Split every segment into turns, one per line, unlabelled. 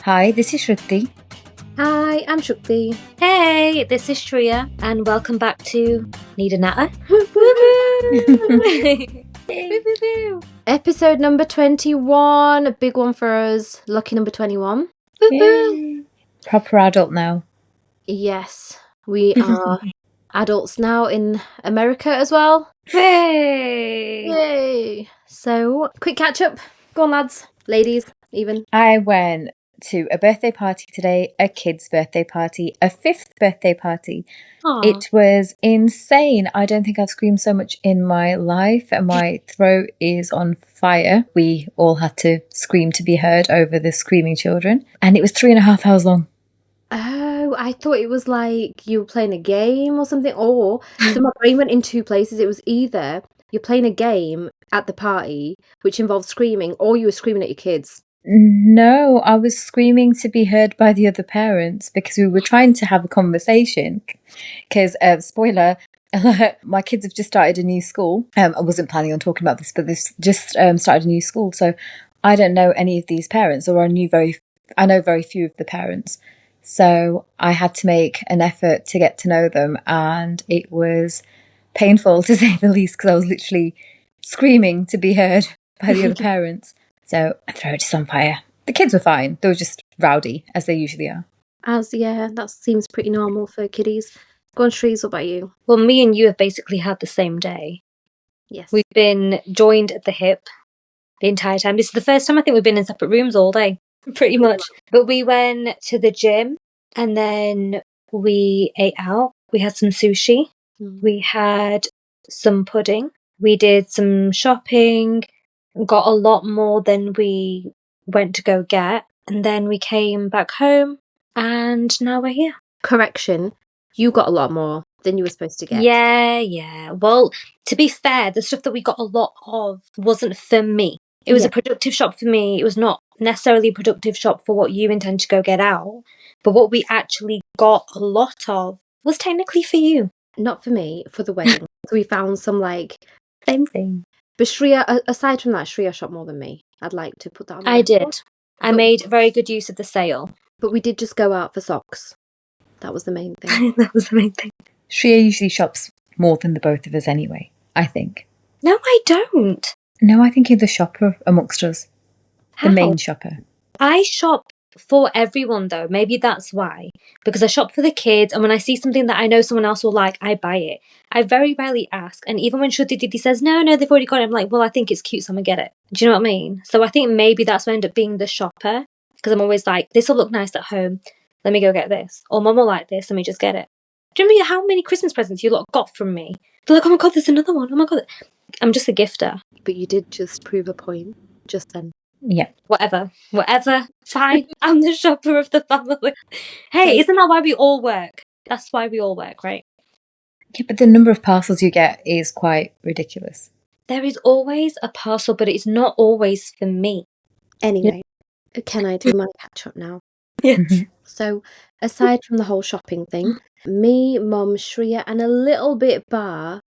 Hi, this is Shruti.
Hi, I'm Shukti.
Hey, this is Shreeya, and welcome back to Natter.
Episode number 21, a big one for us. Lucky number 21.
Yay. Proper adult now.
Yes, we are adults now in America as well.
Hey!
Yay! So, quick catch up. Go on, lads. Ladies, even.
I went to a birthday party today, a kid's birthday party, a 5th birthday party.
Aww.
It was insane. I don't think I've screamed so much in my life, and my throat is on fire. We all had to scream to be heard over the screaming children, and it was 3.5 hours long.
Oh, I thought it was like you were playing a game or something. So my brain went in two places. It was either you're playing a game at the party, which involved screaming, or you were screaming at your kids.
No, I was screaming to be heard by the other parents because we were trying to have a conversation. Because, spoiler alert, my kids have just started a new school. I wasn't planning on talking about this, but this just started a new school. So I don't know any of these parents, or I know very few of the parents. So I had to make an effort to get to know them, and it was painful to say the least because I was literally screaming to be heard by the other parents. So my throat is on fire. The kids were fine. They were just rowdy, as they usually are.
That seems pretty normal for kiddies. Go on, Shrees, what about you?
Well, me and you have basically had the same day.
Yes.
We've been joined at the hip the entire time. This is the first time I think we've been in separate rooms all day, pretty much. But we went to the gym and then we ate out. We had some sushi. We had some pudding. We did some shopping, got a lot more than we went to go get. And then we came back home and now we're here.
Correction, you got a lot more than you were supposed to get.
Yeah. Well, to be fair, the stuff that we got a lot of wasn't for me. It was a productive shop for me. It was not necessarily a productive shop for what you intend to go get out. But what we actually got a lot of was technically for you.
Not for me, for the wedding. So we found some
Same thing.
But Shreeya, aside from that, Shreeya shot more than me. I'd like to put that on the record.
Did. I made very good use of the sale.
But we did just go out for socks. That was the main thing.
That was the main thing.
Shreeya usually shops more than the both of us anyway, I think.
No, I don't.
No, I think you're the shopper amongst us. The main shopper.
I shop for everyone though. Maybe that's why. Because I shop for the kids, and when I see something that I know someone else will like, I buy it. I very rarely ask. And even when Shruti Didi says, no, they've already got it, I'm like, well, I think it's cute, so I'm gonna get it. Do you know what I mean? So I think maybe that's why I end up being the shopper. Because I'm always like, this will look nice at home. Let me go get this. Or mum will like this, let me just get it. Do you remember how many Christmas presents you lot got from me? They're like, oh my god, there's another one. Oh my god. I'm just a gifter.
But you did just prove a point just then.
Yeah.
Whatever. Fine. I'm the shopper of the family. Hey, isn't that why we all work? That's why we all work, right?
Yeah, but the number of parcels you get is quite ridiculous.
There is always a parcel, but it's not always for me.
Anyway, can I do my catch up now?
Yes.
So, aside from the whole shopping thing, me, Mum, Shreeya, and a little bit Bar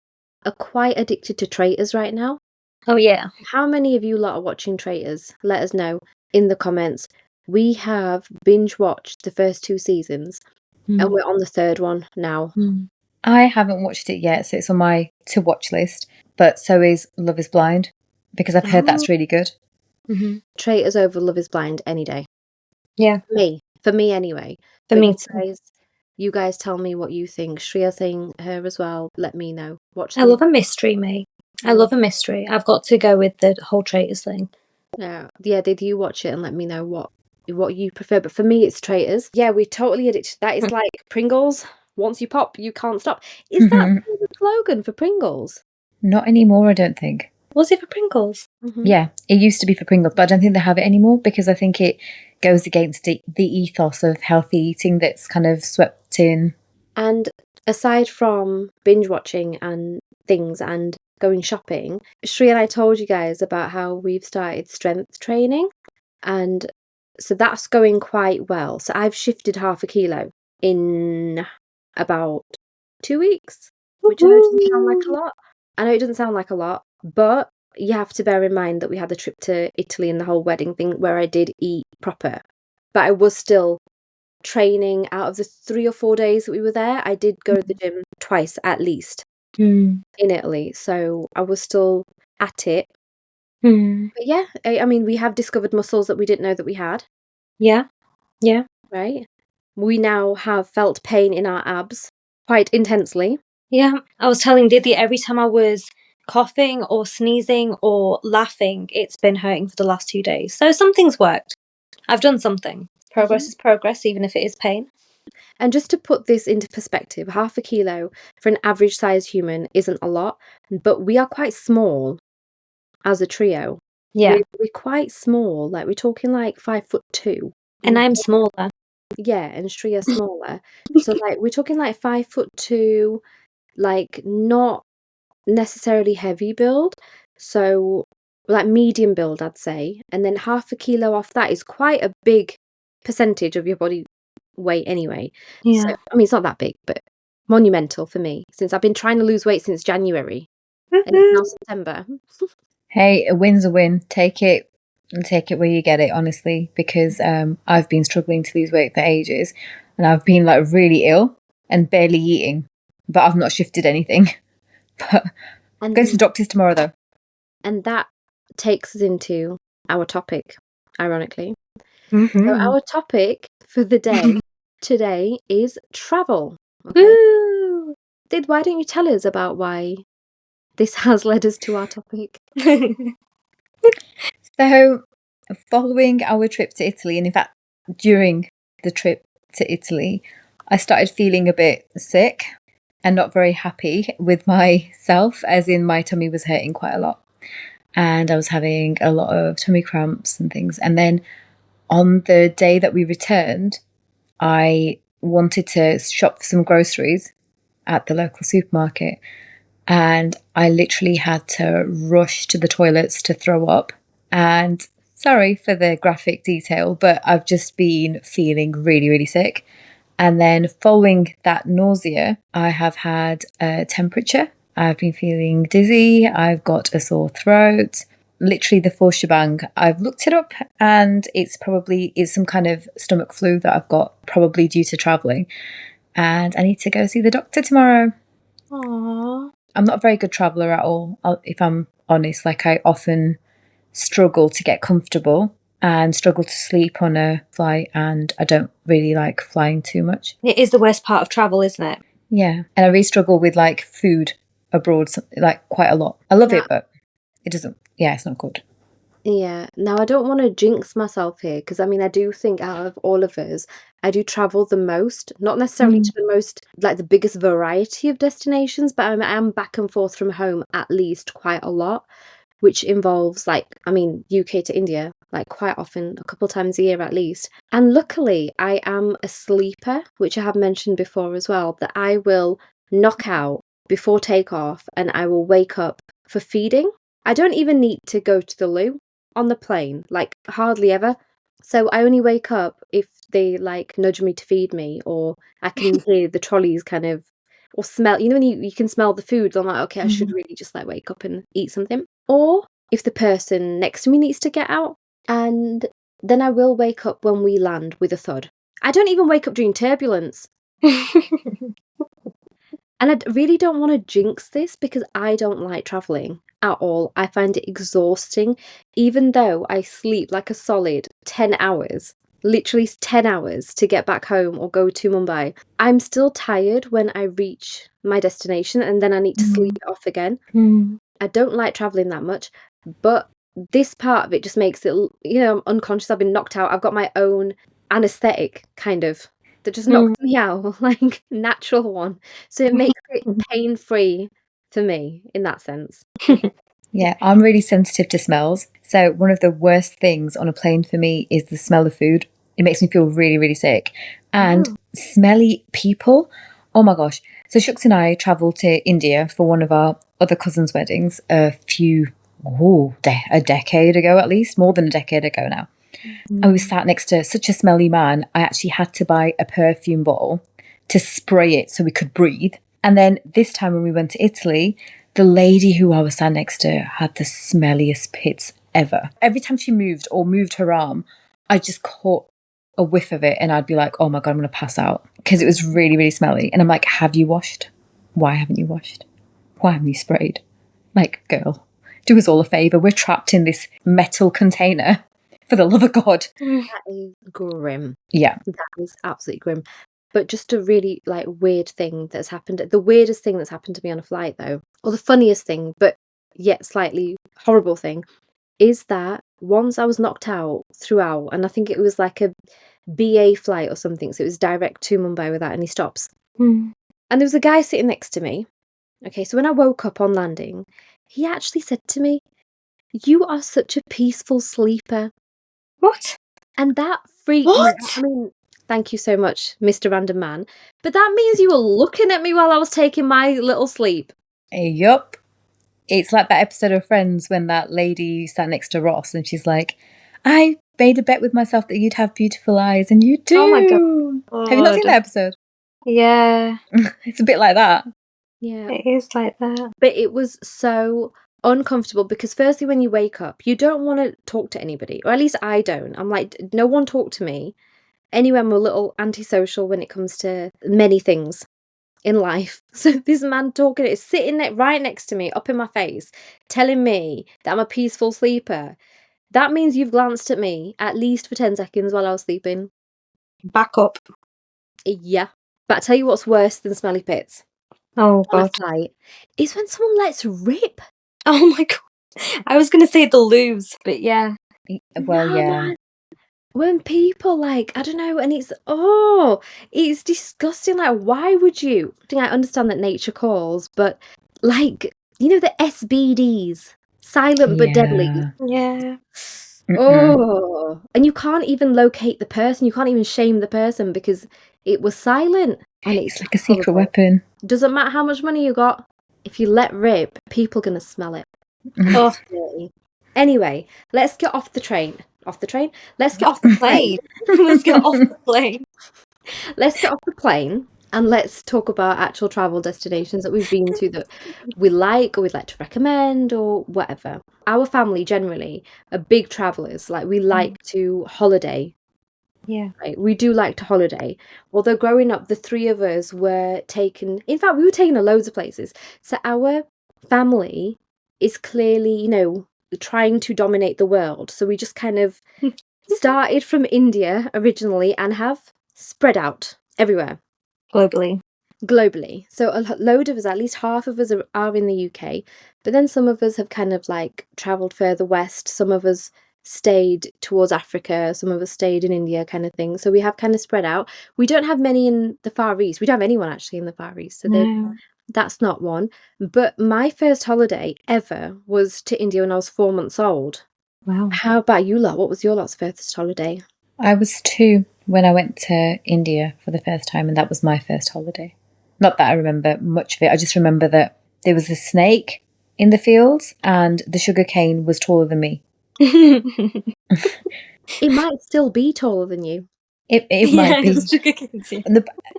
are quite addicted to Traitors right now.
Oh, yeah.
How many of you lot are watching Traitors? Let us know in the comments. We have binge watched the first 2 seasons, and we're on the third one now.
I haven't watched it yet, so it's on my to-watch list. But so is Love is Blind, because I've heard that's really good.
Traitors over Love is Blind any day.
Yeah.
For me anyway.
For me too.
You guys tell me what you think. Shreeya saying her as well. Let me know.
I love a mystery, mate. I love a mystery. I've got to go with the whole Traitors thing.
Yeah. Did you watch it and let me know what you prefer? But for me, it's Traitors. Yeah, we're totally addicted. That is like Pringles. Once you pop, you can't stop. Is that the slogan for Pringles?
Not anymore, I don't think.
Was it for Pringles?
Yeah, it used to be for Pringles, but I don't think they have it anymore because I think it goes against the ethos of healthy eating that's kind of swept in.
And aside from binge watching and things and going shopping, Shri and I told you guys about how we've started strength training, and so that's going quite well. So I've shifted 0.5 kilo in about 2 weeks, which I know doesn't sound like a lot. I know it doesn't sound like a lot, but you have to bear in mind that we had the trip to Italy and the whole wedding thing where I did eat proper. but I was still training. Out of the 3 or 4 days that we were there, I did go to the gym twice at least in Italy. So I was still at it. But yeah, I mean, we have discovered muscles that we didn't know that we had,
Yeah. Yeah.
right? We now have felt pain in our abs quite intensely.
Yeah. I was telling Didi every time I was coughing or sneezing or laughing, it's been hurting for the last 2 days. So something's worked. I've done something. Progress is progress, even if it is pain.
And just to put this into perspective, 0.5 kilo for an average sized human isn't a lot, but we are quite small as a trio.
Yeah.
We're quite small. Like we're talking like 5'2".
And I'm smaller.
Yeah, and Shreeya's smaller. So like we're talking like 5'2", like not necessarily heavy build. So like medium build, I'd say. And then 0.5 kilo off that is quite a big percentage of your body weight anyway. So
Yeah.
I mean it's not that big, but monumental for me since I've been trying to lose weight since January. And it's now September.
Hey, a win's a win. Take it and take it where you get it, honestly, because I've been struggling to lose weight for ages and I've been like really ill and barely eating, but I've not shifted anything. But I'm going to the doctors tomorrow though.
And that takes us into our topic, ironically.
Mm-hmm.
So our topic for the day today is travel. Okay.
Woo!
Why don't you tell us about why this has led us to our topic?
So, following our trip to Italy, and in fact, during the trip to Italy, I started feeling a bit sick and not very happy with myself, as in my tummy was hurting quite a lot. And I was having a lot of tummy cramps and things. And then on the day that we returned, I wanted to shop for some groceries at the local supermarket. And I literally had to rush to the toilets to throw up. And sorry for the graphic detail, but I've just been feeling really, really sick. And then following that nausea, I have had a temperature. I've been feeling dizzy. I've got a sore throat. Literally the full shebang. I've looked it up and it's some kind of stomach flu that I've got, probably due to travelling. And I need to go see the doctor tomorrow.
Aww.
I'm not a very good traveller at all, if I'm honest. Like, I often struggle to get comfortable and struggle to sleep on a flight, and I don't really like flying too much.
It is the worst part of travel, isn't it?
Yeah. And I really struggle with, like, food abroad, like, quite a lot. I love it, but it's not good.
Yeah. Now, I don't want to jinx myself here because I mean, I do think out of all of us, I do travel the most, not necessarily to the most, like the biggest variety of destinations, but I am back and forth from home at least quite a lot, which involves like, I mean, UK to India, like quite often, a couple times a year at least. And luckily, I am a sleeper, which I have mentioned before as well, that I will knock out before takeoff and I will wake up for feeding. I don't even need to go to the loo on the plane, like hardly ever. So I only wake up if they like nudge me to feed me, or I can hear the trolleys kind of, or smell, you know, when you can smell the food. I'm like, okay, I should really just like wake up and eat something. Or if the person next to me needs to get out, and then I will wake up when we land with a thud. I don't even wake up during turbulence. And I really don't want to jinx this because I don't like traveling at all. I find it exhausting, even though I sleep like a solid 10 hours, literally 10 hours to get back home or go to Mumbai. I'm still tired when I reach my destination and then I need to sleep it off again. I don't like traveling that much, but this part of it just makes it, you know, I'm unconscious. I've been knocked out. I've got my own anesthetic kind of that just knocks me out, like natural one. So it makes it pain-free for me in that sense.
Yeah, I'm really sensitive to smells. So one of the worst things on a plane for me is the smell of food. It makes me feel really, really sick. And smelly people, oh my gosh. So Shukti and I travelled to India for one of our other cousins' weddings a decade ago at least, more than a decade ago now. And we sat next to such a smelly man, I actually had to buy a perfume bottle to spray it so we could breathe. And then this time when we went to Italy, the lady who I was sat next to had the smelliest pits ever. Every time she moved or moved her arm, I just caught a whiff of it and I'd be like, oh my God, I'm going to pass out because it was really, really smelly. And I'm like, have you washed? Why haven't you washed? Why haven't you sprayed? Like, girl, do us all a favour. We're trapped in this metal container. For the love of God.
That is grim.
Yeah.
That is absolutely grim. But just a really like weird thing that's happened. The weirdest thing that's happened to me on a flight though, or the funniest thing, but yet slightly horrible thing, is that once I was knocked out throughout, and I think it was like a BA flight or something, so it was direct to Mumbai without any stops.
Mm.
And there was a guy sitting next to me. Okay, so when I woke up on landing, he actually said to me, "You are such a peaceful sleeper."
What?
And that freaked me out.
What?
I mean, thank you so much, Mr. Random Man. But that means you were looking at me while I was taking my little sleep.
Yup. It's like that episode of Friends when that lady sat next to Ross and she's like, I made a bet with myself that you'd have beautiful eyes, and you do.
Oh my God.
Have you not seen that episode?
Yeah,
It's a bit like that.
Yeah.
it is like that.
But it was so uncomfortable because firstly, when you wake up, you don't want to talk to anybody. Or at least I don't. I'm like, no one talk to me. Anyway, I'm a little antisocial when it comes to many things in life. So this man talking is sitting right next to me, up in my face, telling me that I'm a peaceful sleeper. That means you've glanced at me at least for 10 seconds while I was sleeping.
Back up.
Yeah. But I tell you what's worse than smelly pits
Oh
on a
God.
flight is when someone lets rip.
Oh my God. I was going to say the loos, but yeah.
Well,
No,
yeah.
man. When people like, I don't know, and it's disgusting. Like, why would you? I think I understand that nature calls, but like, you know, the SBDs, silent but deadly.
Yeah.
Oh, and you can't even locate the person. You can't even shame the person because it was silent, and
It's like a secret
horrible.
weapon.
Doesn't matter how much money you got. If you let rip, people are gonna smell it. And
Oh,
it's dirty. Anyway, let's get off the train. Off the train? Let's get
off the plane. Let's get off the plane.
Let's get off the plane and let's talk about actual travel destinations that we've been to that we like or we'd like to recommend or whatever. Our family generally are big travellers. Like we like to holiday.
Yeah.
Right? We do like to holiday. Although growing up, the three of us were taken. In fact, we were taken to loads of places. So our family is clearly, you know, trying to dominate the world. So we just kind of started from India originally and have spread out everywhere. Globally. So a load of us, at least half of us are in the UK, but then some of us have kind of like travelled further west. Some of us stayed towards Africa, some of us stayed in India kind of thing. So we have kind of spread out. We don't have many in the Far East. We don't have anyone actually in the Far East. So
No.
that's not one. But my first holiday ever was to India when I was 4 months old.
Wow.
How about you lot? What was your lot's first holiday?
I was 2 when I went to India for the first time, and that was my first holiday. Not that I remember much of it. I just remember that there was a snake in the fields and the sugarcane was taller than me.
It might still be taller than you.
It might be.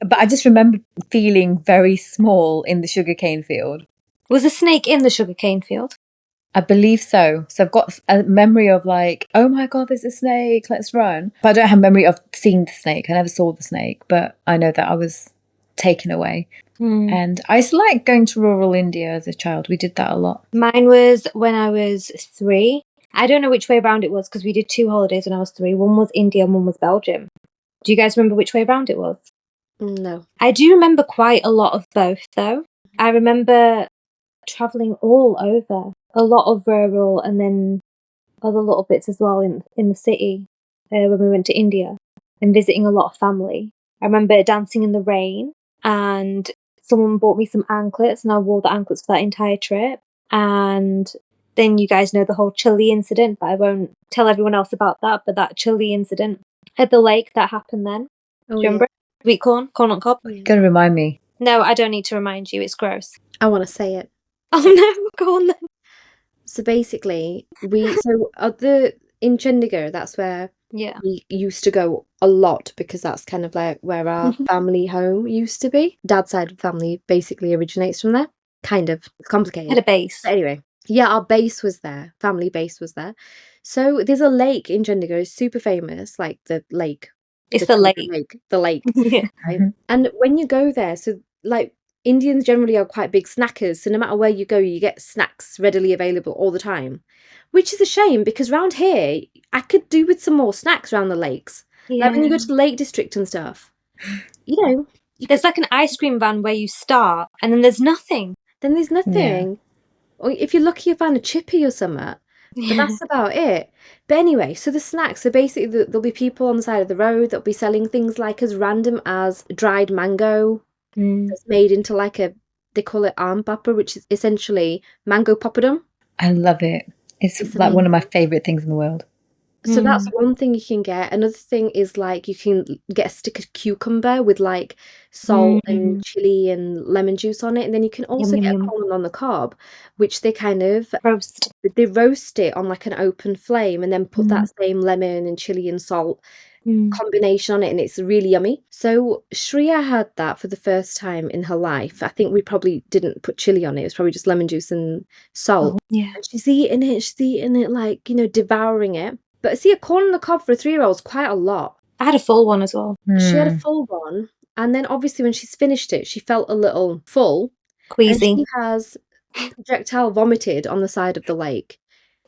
But I just remember feeling very small in the sugarcane field.
Was a snake in the sugarcane field?
I believe so. So I've got a memory of like, oh my God, there's a snake, let's run. But I don't have memory of seeing the snake. I never saw the snake, but I know that I was taken away. And I used to like going to rural India as a child. We did that a lot.
Mine was when I was 3. I don't know which way around it was because we did 2 holidays when I was 3. One was India and one was Belgium. Do you guys remember which way around it was?
No.
I do remember quite a lot of both though. I remember travelling all over. A lot of rural and then other little bits as well in the city when we went to India and visiting a lot of family. I remember dancing in the rain and someone bought me some anklets and I wore the anklets for that entire trip. And then you guys know the whole chili incident, but I won't tell everyone else about that. But that chili incident at the lake that happened then.
Oh,
Do you remember? Sweet corn on cob.
You're going to remind me.
No, I don't need to remind you. It's gross.
I want to say it.
Oh no, go on then.
So basically, in Chandigarh, that's where we used to go a lot because that's kind of like where our family home used to be. Dad's side of the family basically originates from there. Kind of. It's complicated.
Had a base.
But anyway, yeah, our base was there. Family base was there. So there's a lake in Chandigarh, it's super famous, like the lake.
It's the lake.
The lake.
Yeah.
Right? And when you go there, so like Indians generally are quite big snackers. So no matter where you go, you get snacks readily available all the time, which is a shame because around here, I could do with some more snacks around the lakes. Like when you go to the Lake District and stuff, you know,
There's like an ice cream van where you start and then there's nothing.
then there's nothing. Or if you're lucky, you find a chippy or something. But that's about it. But anyway, so the snacks, so basically there'll be people on the side of the road that'll be selling things like as random as dried mango that's made into like they call it arm papa, which is essentially mango poppadom.
I love it. It's like one of my favourite things in the world.
So that's one thing you can get. Another thing is like you can get a stick of cucumber with like salt and chili and lemon juice on it. And then you can also get a corn on the cob, which they kind of they roast it on like an open flame and then put that same lemon and chili and salt combination on it, and it's really yummy. So Shreeya had that for the first time in her life. I think we probably didn't put chili on it. It was probably just lemon juice and salt. And she's eating it like, devouring it. But see, a corn on the cob for a 3-year-old is quite a lot.
I had a full one as well.
She had a full one. And then obviously when she's finished it, she felt a little full.
Queasy.
And she has projectile vomited on the side of the lake.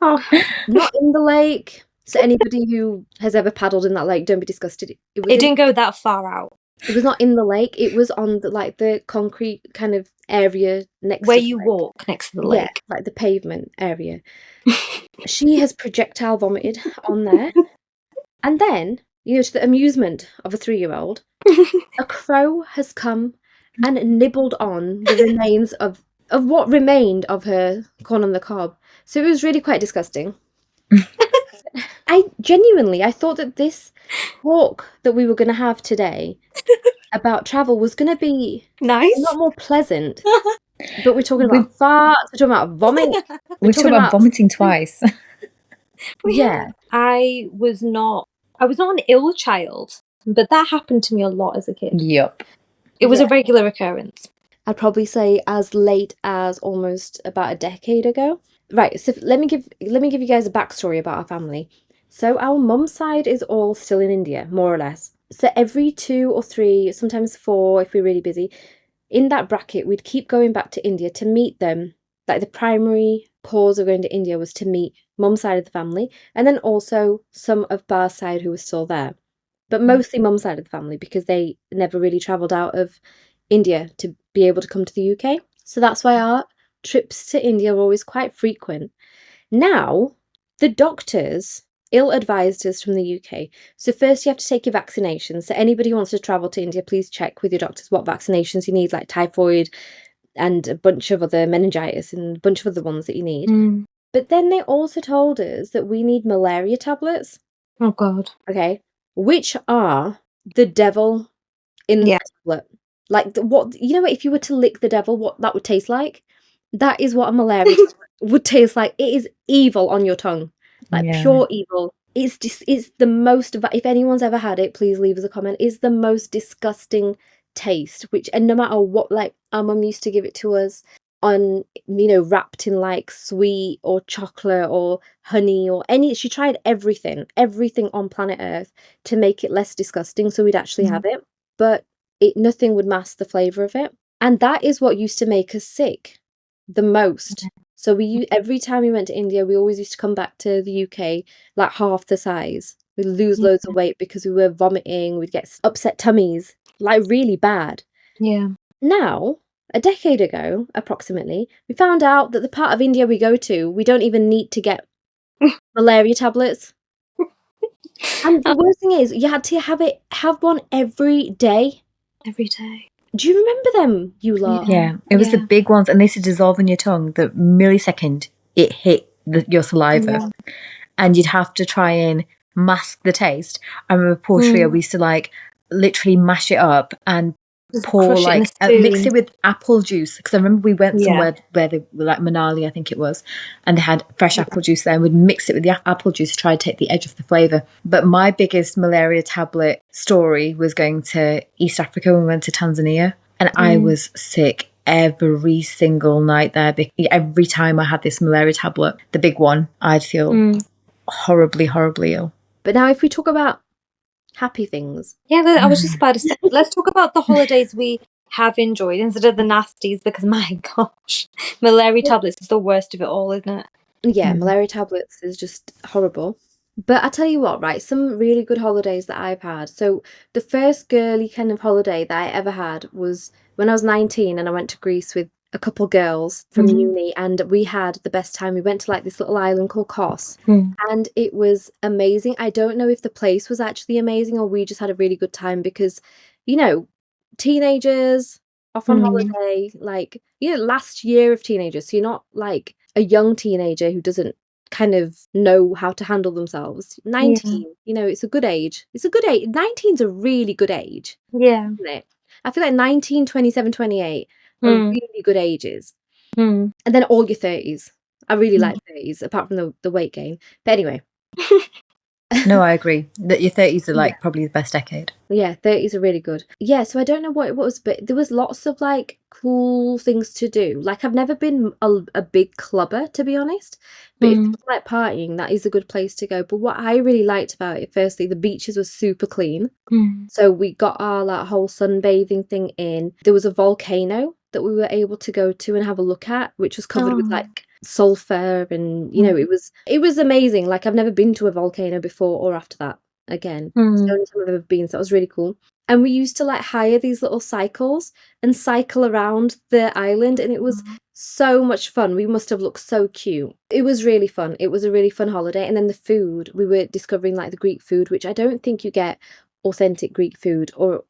Oh.
Not in the lake. So anybody who has ever paddled in that lake, don't be disgusted.
It didn't go that far out.
It was not in the lake. It was on the concrete kind of area next
where
to
you walk next to the lake.
Yeah, like the pavement area. She has projectile vomited on there. And then, to the amusement of a 3-year-old, a crow has come and nibbled on the remains of what remained of her corn on the cob. So it was really quite disgusting. I thought that this talk that we were going to have today about travel was going to be
nice,
a lot more pleasant. But we're talking about farts, we're talking about vomit.
We're talking about vomiting twice.
Yeah.
I was not an ill child, but that happened to me a lot as a kid.
Yep.
It was a regular occurrence.
I'd probably say as late as almost about a decade ago. Right, so let me give you guys a backstory about our family. So our mum's side is all still in India, more or less. So every 2 or 3, sometimes 4 if we're really busy, in that bracket, we'd keep going back to India to meet them. Like the primary cause of going to India was to meet mum's side of the family, and then also some of Ba's side who was still there. But mostly mum's side of the family because they never really travelled out of India to be able to come to the UK. So that's why our trips to India were always quite frequent. Now, the doctors ill-advised us from the UK. So first you have to take your vaccinations. So anybody who wants to travel to India, please check with your doctors what vaccinations you need, like typhoid and a bunch of other meningitis and a bunch of other ones that you need. But then they also told us that we need malaria tablets.
Oh, God.
Okay. Which are the devil in the tablet. Like, if you were to lick the devil, what that would taste like? That is what a malaria would taste like. It is evil on your tongue. Like, pure evil. It's the most, if anyone's ever had it, please leave us a comment. It's the most disgusting taste, and no matter what, like, our mum used to give it to us on, wrapped in like sweet or chocolate or honey or she tried everything on planet Earth to make it less disgusting so we'd actually have it. But nothing would mask the flavour of it. And that is what used to make us sick the most. So every time we went to India, we always used to come back to the UK like half the size. We'd lose loads of weight because we were vomiting, we'd get upset tummies, like really bad.
Yeah.
Now, a decade ago, approximately, we found out that the part of India we go to, we don't even need to get malaria tablets. And the worst thing is, you had to have one every day.
Every day.
Do you remember them, you lot?
Yeah, it was the big ones, and they used to dissolve in your tongue. The millisecond it hit your saliva, and you'd have to try and mask the taste. I remember poor Shreeya, we used to like literally mash it up and pour mix it with apple juice, because I remember we went somewhere where they were like Manali, I think it was, and they had fresh apple juice there, and we'd mix it with the apple juice to try and take the edge off the flavour. But my biggest malaria tablet story was going to East Africa when we went to Tanzania, and I was sick every single night there. Every time I had this malaria tablet, the big one, I'd feel horribly ill.
But now if we talk about happy things.
Yeah, I was just about to say, let's talk about the holidays we have enjoyed instead of the nasties, because my gosh, malaria tablets is the worst of it all, isn't it?
Yeah, malaria tablets is just horrible. But I tell you what, right, some really good holidays that I've had. So the first girly kind of holiday that I ever had was when I was 19 and I went to Greece with a couple girls from uni, and we had the best time. We went to like this little island called Kos, and it was amazing. I don't know if the place was actually amazing or we just had a really good time because, you know, teenagers off on holiday, like, last year of teenagers. So you're not like a young teenager who doesn't kind of know how to handle themselves. 19, it's a good age. It's a good age. 19's a really good age,
Yeah.
isn't it? I feel like 19, 27, 28 are really good ages. And then all your 30s. I really like 30s, apart from the weight gain. But anyway.
No, I agree. That your 30s are like probably the best decade.
Yeah, 30s are really good. Yeah, so I don't know what it was, but there was lots of like cool things to do. Like I've never been a big clubber, to be honest. But if you like partying, that is a good place to go. But what I really liked about it, firstly, the beaches were super clean. So we got our like whole sunbathing thing in. There was a volcano that we were able to go to and have a look at, which was covered with like sulfur, and it was amazing. Like I've never been to a volcano before or after that again. It's the only time I've ever been, so that was really cool. And we used to like hire these little cycles and cycle around the island, and it was so much fun. We must have looked so cute. It was really fun. It was a really fun holiday. And then the food, we were discovering like the Greek food, which I don't think you get authentic Greek food or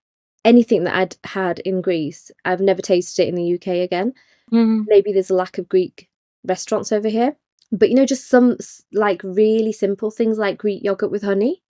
anything that I'd had in Greece. I've never tasted it in the UK again. Maybe there's a lack of Greek restaurants over here, but just some like really simple things like Greek yogurt with honey,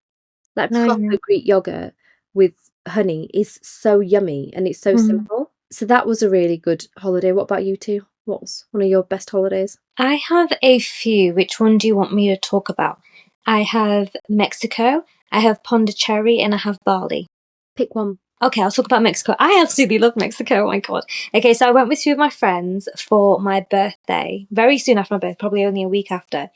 like proper Greek yogurt with honey is so yummy and it's so simple. So that was a really good holiday. What about you two? What was one of your best holidays?
I have a few. Which one do you want me to talk about? I have Mexico, I have Pondicherry, and I have Bali.
Pick one.
Okay, I'll talk about Mexico. I absolutely love Mexico. Oh my God. Okay, so I went with two of my friends for my birthday, very soon after my birthday, probably only a week after.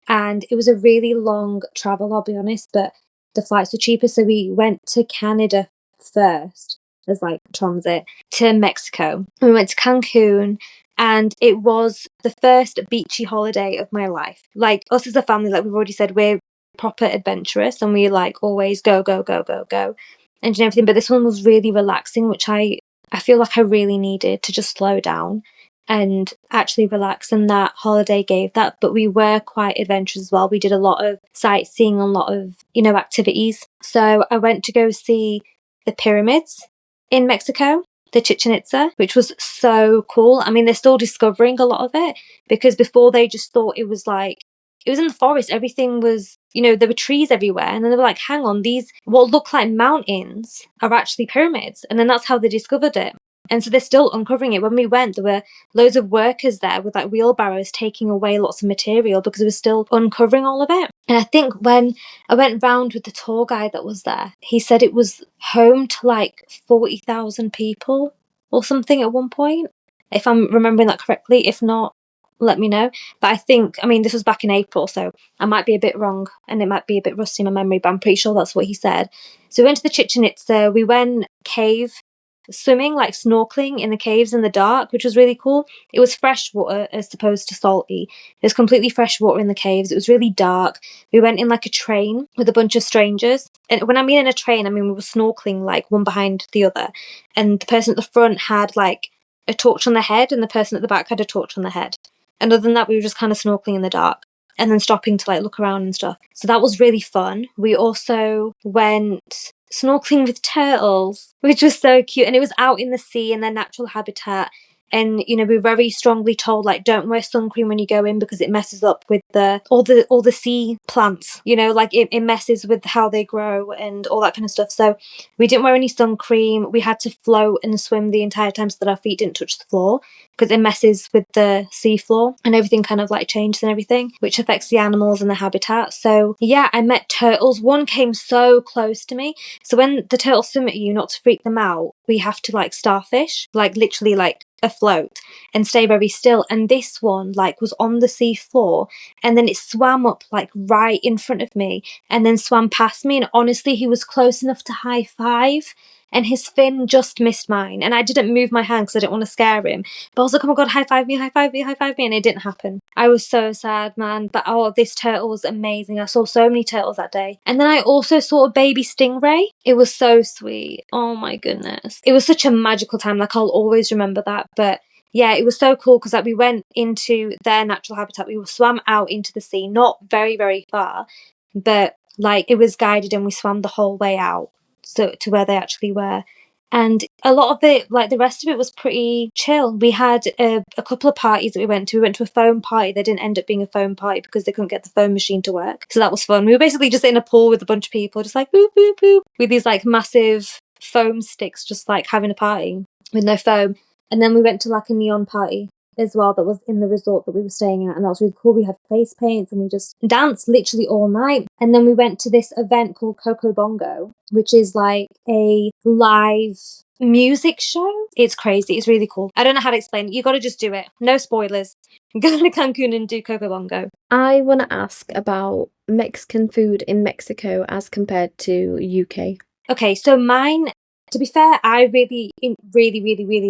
And it was a really long travel, I'll be honest, but the flights were cheaper. So we went to Canada first as like transit to Mexico. We went to Cancun, and it was the first beachy holiday of my life. Like us as a family, like we've already said, we're proper adventurous and we like always go, go, go, go, go and everything. But this one was really relaxing, which I feel like I really needed to just slow down and actually relax, and that holiday gave that. But we were quite adventurous as well. We did a lot of sightseeing, a lot of activities. So I went to go see the pyramids in Mexico, the Chichen Itza, which was so cool. I mean, they're still discovering a lot of it, because before they just thought it was in the forest. Everything was, there were trees everywhere. And then they were like, hang on, these, what look like mountains are actually pyramids. And then that's how they discovered it. And so they're still uncovering it. When we went, there were loads of workers there with like wheelbarrows taking away lots of material because they were still uncovering all of it. And I think when I went round with the tour guide that was there, he said it was home to like 40,000 people or something at one point, if I'm remembering that correctly. If not, let me know. But I mean, this was back in April, so I might be a bit wrong and it might be a bit rusty in my memory, but I'm pretty sure that's what he said. So we went to the Chichen Itza, we went cave swimming, like snorkeling in the caves in the dark, which was really cool. It was fresh water as opposed to salty. It was completely fresh water in the caves. It was really dark. We went in like a train with a bunch of strangers. And when I mean in a train, I mean we were snorkeling like one behind the other. And the person at the front had like a torch on their head and the person at the back had a torch on their head. And other than that, we were just kind of snorkeling in the dark and then stopping to like look around and stuff. So that was really fun. We also went snorkeling with turtles, which was so cute. And it was out in the sea in their natural habitat. And we were very strongly told, like, don't wear sun cream when you go in because it messes up with all the sea plants. Like it messes with how they grow and all that kind of stuff. So we didn't wear any sun cream. We had to float and swim the entire time so that our feet didn't touch the floor, because it messes with the sea floor and everything kind of like changes and everything, which affects the animals and the habitat. So yeah, I met turtles. One came so close to me. So when the turtles swim at you, not to freak them out, we have to like starfish, like literally like afloat and stay very still. And this one like was on the sea floor, and then it swam up like right in front of me and then swam past me. And honestly, he was close enough to high five. And his fin just missed mine. And I didn't move my hand because I didn't want to scare him. But I was like, oh my God, high five me, high five me, high five me. And it didn't happen. I was so sad, man. But oh, this turtle was amazing. I saw so many turtles that day. And then I also saw a baby stingray. It was so sweet. Oh my goodness. It was such a magical time. Like, I'll always remember that. But yeah, it was so cool because like we went into their natural habitat. We swam out into the sea, not very, very far, but like it was guided and we swam the whole way out to where they actually were. And a lot of it, like the rest of it, was pretty chill. We had a couple of parties that we went to. We went to a foam party. They didn't end up being a foam party because they couldn't get the foam machine to work. So that was fun. We were basically just in a pool with a bunch of people, just like boop, boop, boop, with these like massive foam sticks, just like having a party with no foam. And then we went to like a neon party as well that was in the resort that we were staying at, and that was really cool. We had face paints and we just danced literally all night. And then we went to this event called Coco Bongo, which is like a live music show. It's crazy. It's really cool. I don't know how to explain it. You got to just do it. No spoilers. Go to Cancun and do Coco Bongo.
I want to ask about Mexican food in Mexico as compared to UK.
Okay, so mine, to be fair, I really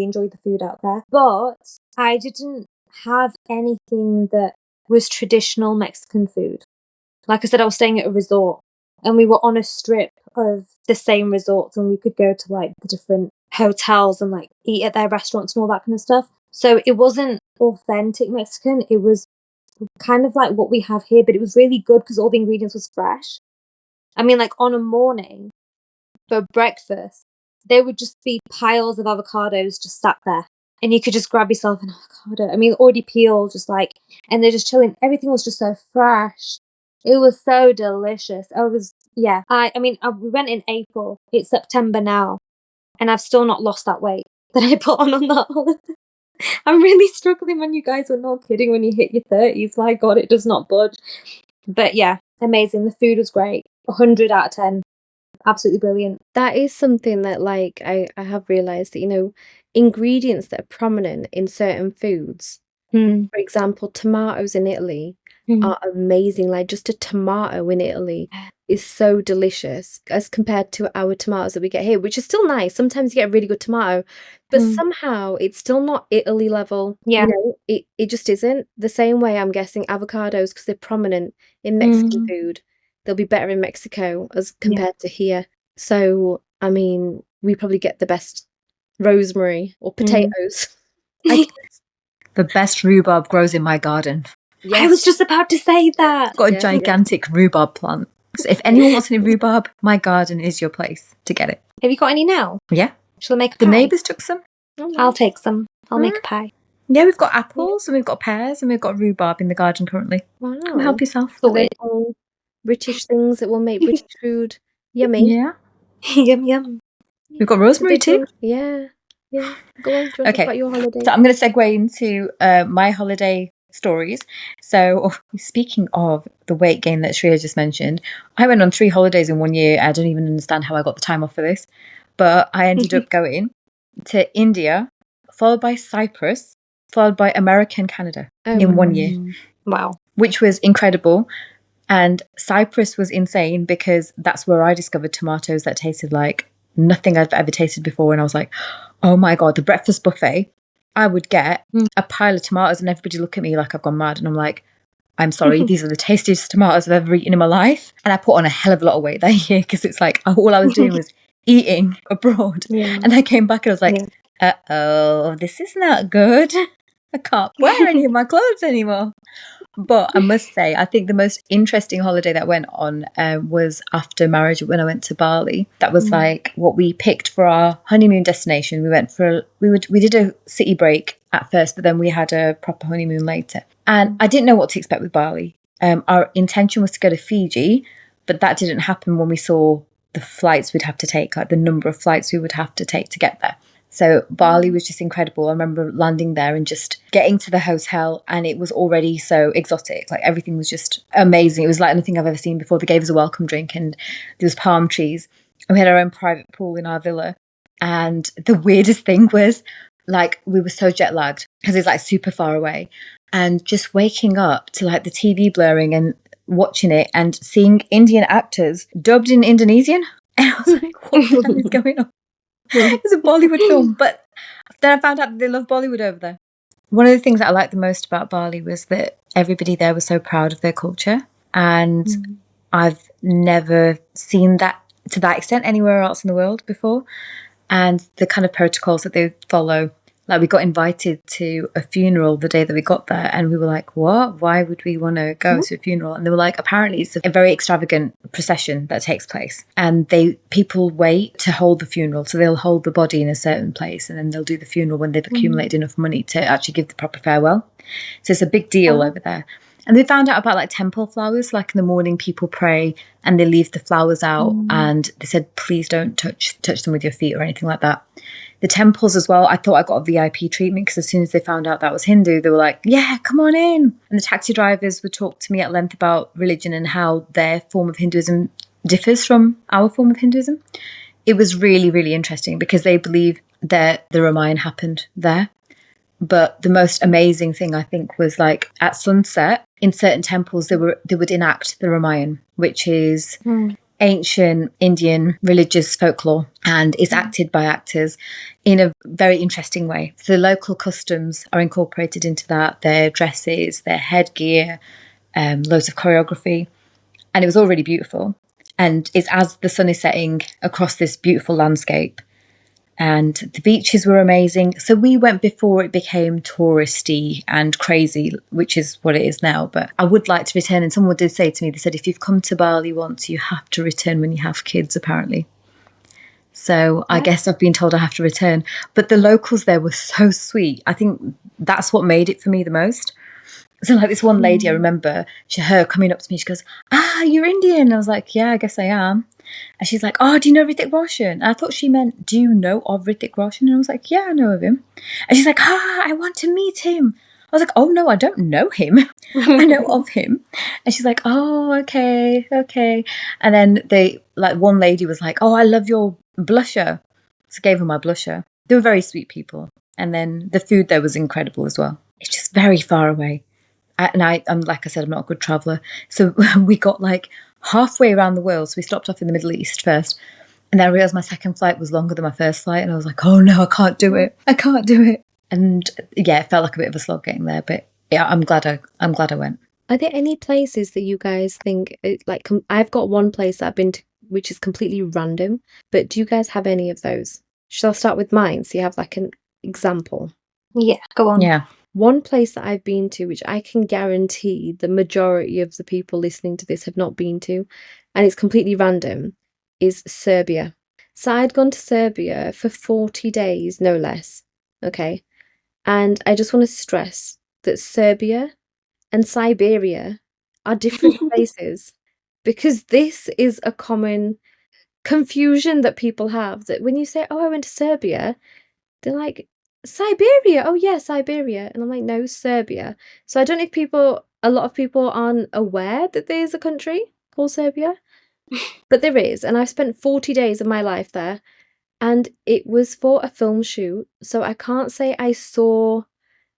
enjoyed the food out there, but I didn't have anything that was traditional Mexican food. Like I said, I was staying at a resort and we were on a strip of the same resorts, and we could go to like the different hotels and like eat at their restaurants and all that kind of stuff. So it wasn't authentic Mexican. It was kind of like what we have here, but it was really good because all the ingredients was fresh. I mean, like on a morning for breakfast, there would just be piles of avocados just sat there. And you could just grab yourself an avocado. I mean, already peeled, just like, and they're just chilling. Everything was just so fresh. It was so delicious. We went in April. It's September now. And I've still not lost that weight that I put on that holiday. I'm really struggling, when you guys are not kidding. When you hit your 30s, my God, it does not budge. But yeah, amazing. The food was great. 100 out of 10. Absolutely brilliant.
That is something that like I have realised that, you know, ingredients that are prominent in certain foods, for example, tomatoes in Italy are amazing. Like just a tomato in Italy is so delicious as compared to our tomatoes that we get here, which is still nice. Sometimes you get a really good tomato, but somehow it's still not Italy level.
Yeah.
You know, it just isn't. The same way I'm guessing avocados, because they're prominent in Mexican food, they'll be better in Mexico as compared to here. So, I mean, we probably get the best rosemary or potatoes.
The best rhubarb grows in my garden.
Yes. I was just about to say that.
I've got a gigantic rhubarb plant. So if anyone wants any rhubarb, my garden is your place to get it.
Have you got any now?
Yeah.
Shall I make a pie?
The neighbours took some.
I'll take some. I'll make a pie.
Yeah, we've got apples and we've got pears and we've got rhubarb in the garden currently.
Wow.
Come help yourself.
So they're all British things that will make British food yummy.
Yeah.
Yum, yum.
We've got rosemary too.
Yeah. Yeah. Go on, John,
okay.
about your holiday.
So I'm going to segue into my holiday stories. So speaking of the weight gain that Shreeya just mentioned, I went on 3 holidays in 1 year. I don't even understand how I got the time off for this, but I ended up going to India, followed by Cyprus, followed by America and Canada in 1 year.
Wow.
Which was incredible. And Cyprus was insane because that's where I discovered tomatoes that tasted like nothing I've ever tasted before. And I was like, oh my God, the breakfast buffet, I would get a pile of tomatoes and everybody look at me like I've gone mad. And I'm like, I'm sorry, these are the tastiest tomatoes I've ever eaten in my life. And I put on a hell of a lot of weight that year because it's like all I was doing was eating abroad. Yeah. And I came back and I was like, uh-oh, this is not good. I can't wear any of my clothes anymore. But I must say, I think the most interesting holiday that went on was after marriage when I went to Bali. That was like what we picked for our honeymoon destination. We did a city break at first, but then we had a proper honeymoon later. And I didn't know what to expect with Bali. Our intention was to go to Fiji, but that didn't happen when we saw the flights we'd have to take, like the number of flights we would have to take to get there. So Bali was just incredible. I remember landing there and just getting to the hotel and it was already so exotic. Like everything was just amazing. It was like nothing I've ever seen before. They gave us a welcome drink and there was palm trees. And we had our own private pool in our villa. And the weirdest thing was, like, we were so jet lagged because it's like super far away, and just waking up to like the TV blurring and watching it and seeing Indian actors dubbed in Indonesian. And I was like, what the hell is going on? It's a Bollywood film. But then I found out that they love Bollywood over there. One of the things that I liked the most about Bali was that everybody there was so proud of their culture. And I've never seen that to that extent anywhere else in the world before. And the kind of protocols that they follow. Like, we got invited to a funeral the day that we got there, and we were like, what? Why would we want to go to a funeral? And they were like, apparently it's a very extravagant procession that takes place, and people wait to hold the funeral. So they'll hold the body in a certain place, and then they'll do the funeral when they've accumulated enough money to actually give the proper farewell. So it's a big deal over there. And they found out about like temple flowers. Like in the morning, people pray and they leave the flowers out, and they said, please don't touch them with your feet or anything like that. The temples as well, I thought I got a VIP treatment because as soon as they found out that was Hindu, they were like, yeah, come on in. And the taxi drivers would talk to me at length about religion and how their form of Hinduism differs from our form of Hinduism. It was really, really interesting because they believe that the Ramayana happened there. But the most amazing thing, I think, was like at sunset, in certain temples, they would enact the Ramayana, which is ancient Indian religious folklore, and is acted by actors in a very interesting way. So the local customs are incorporated into that, their dresses, their headgear, loads of choreography. And it was all really beautiful. And it's as the sun is setting across this beautiful landscape. And the beaches were amazing. So we went before it became touristy and crazy, which is what it is now. But I would like to return. And someone did say to me, they said, if you've come to Bali once, you have to return when you have kids, apparently. So I guess I've been told I have to return. But the locals there were so sweet. I think that's what made it for me the most. So like this one lady, I remember her coming up to me, she goes, you're Indian. I was like, yeah, I guess I am. And she's like, do you know Hrithik Roshan? And I thought she meant, do you know of Hrithik Roshan? And I was like, yeah, I know of him. And she's like, I want to meet him. I was like, oh no, I don't know him. I know of him. And she's like, oh, okay. And then one lady was like, oh, I love your blusher. So I gave her my blusher. They were very sweet people. And then the food there was incredible as well. It's just very far away. And I'm like I said, I'm not a good traveller. So we got like halfway around the world. So we stopped off in the Middle East first. And then I realised my second flight was longer than my first flight. And I was like, oh no, I can't do it. And yeah, it felt like a bit of a slog getting there. But yeah, I'm glad I went.
Are there any places that you guys think, like, I've got one place that I've been to, which is completely random. But do you guys have any of those? Shall I start with mine so you have like an example?
Yeah, go on.
Yeah.
One place that I've been to, which I can guarantee the majority of the people listening to this have not been to, and it's completely random, is Serbia. So I'd gone to Serbia for 40 days, no less. Okay. And I just want to stress that Serbia and Siberia are different places, because this is a common confusion that people have, that when you say, I went to Serbia, they're like, Siberia, oh yeah, Siberia. And I'm like, no, Serbia. So I don't know if a lot of people aren't aware that there's a country called Serbia, but there is. And I've spent 40 days of my life there, and it was for a film shoot. So I can't say I saw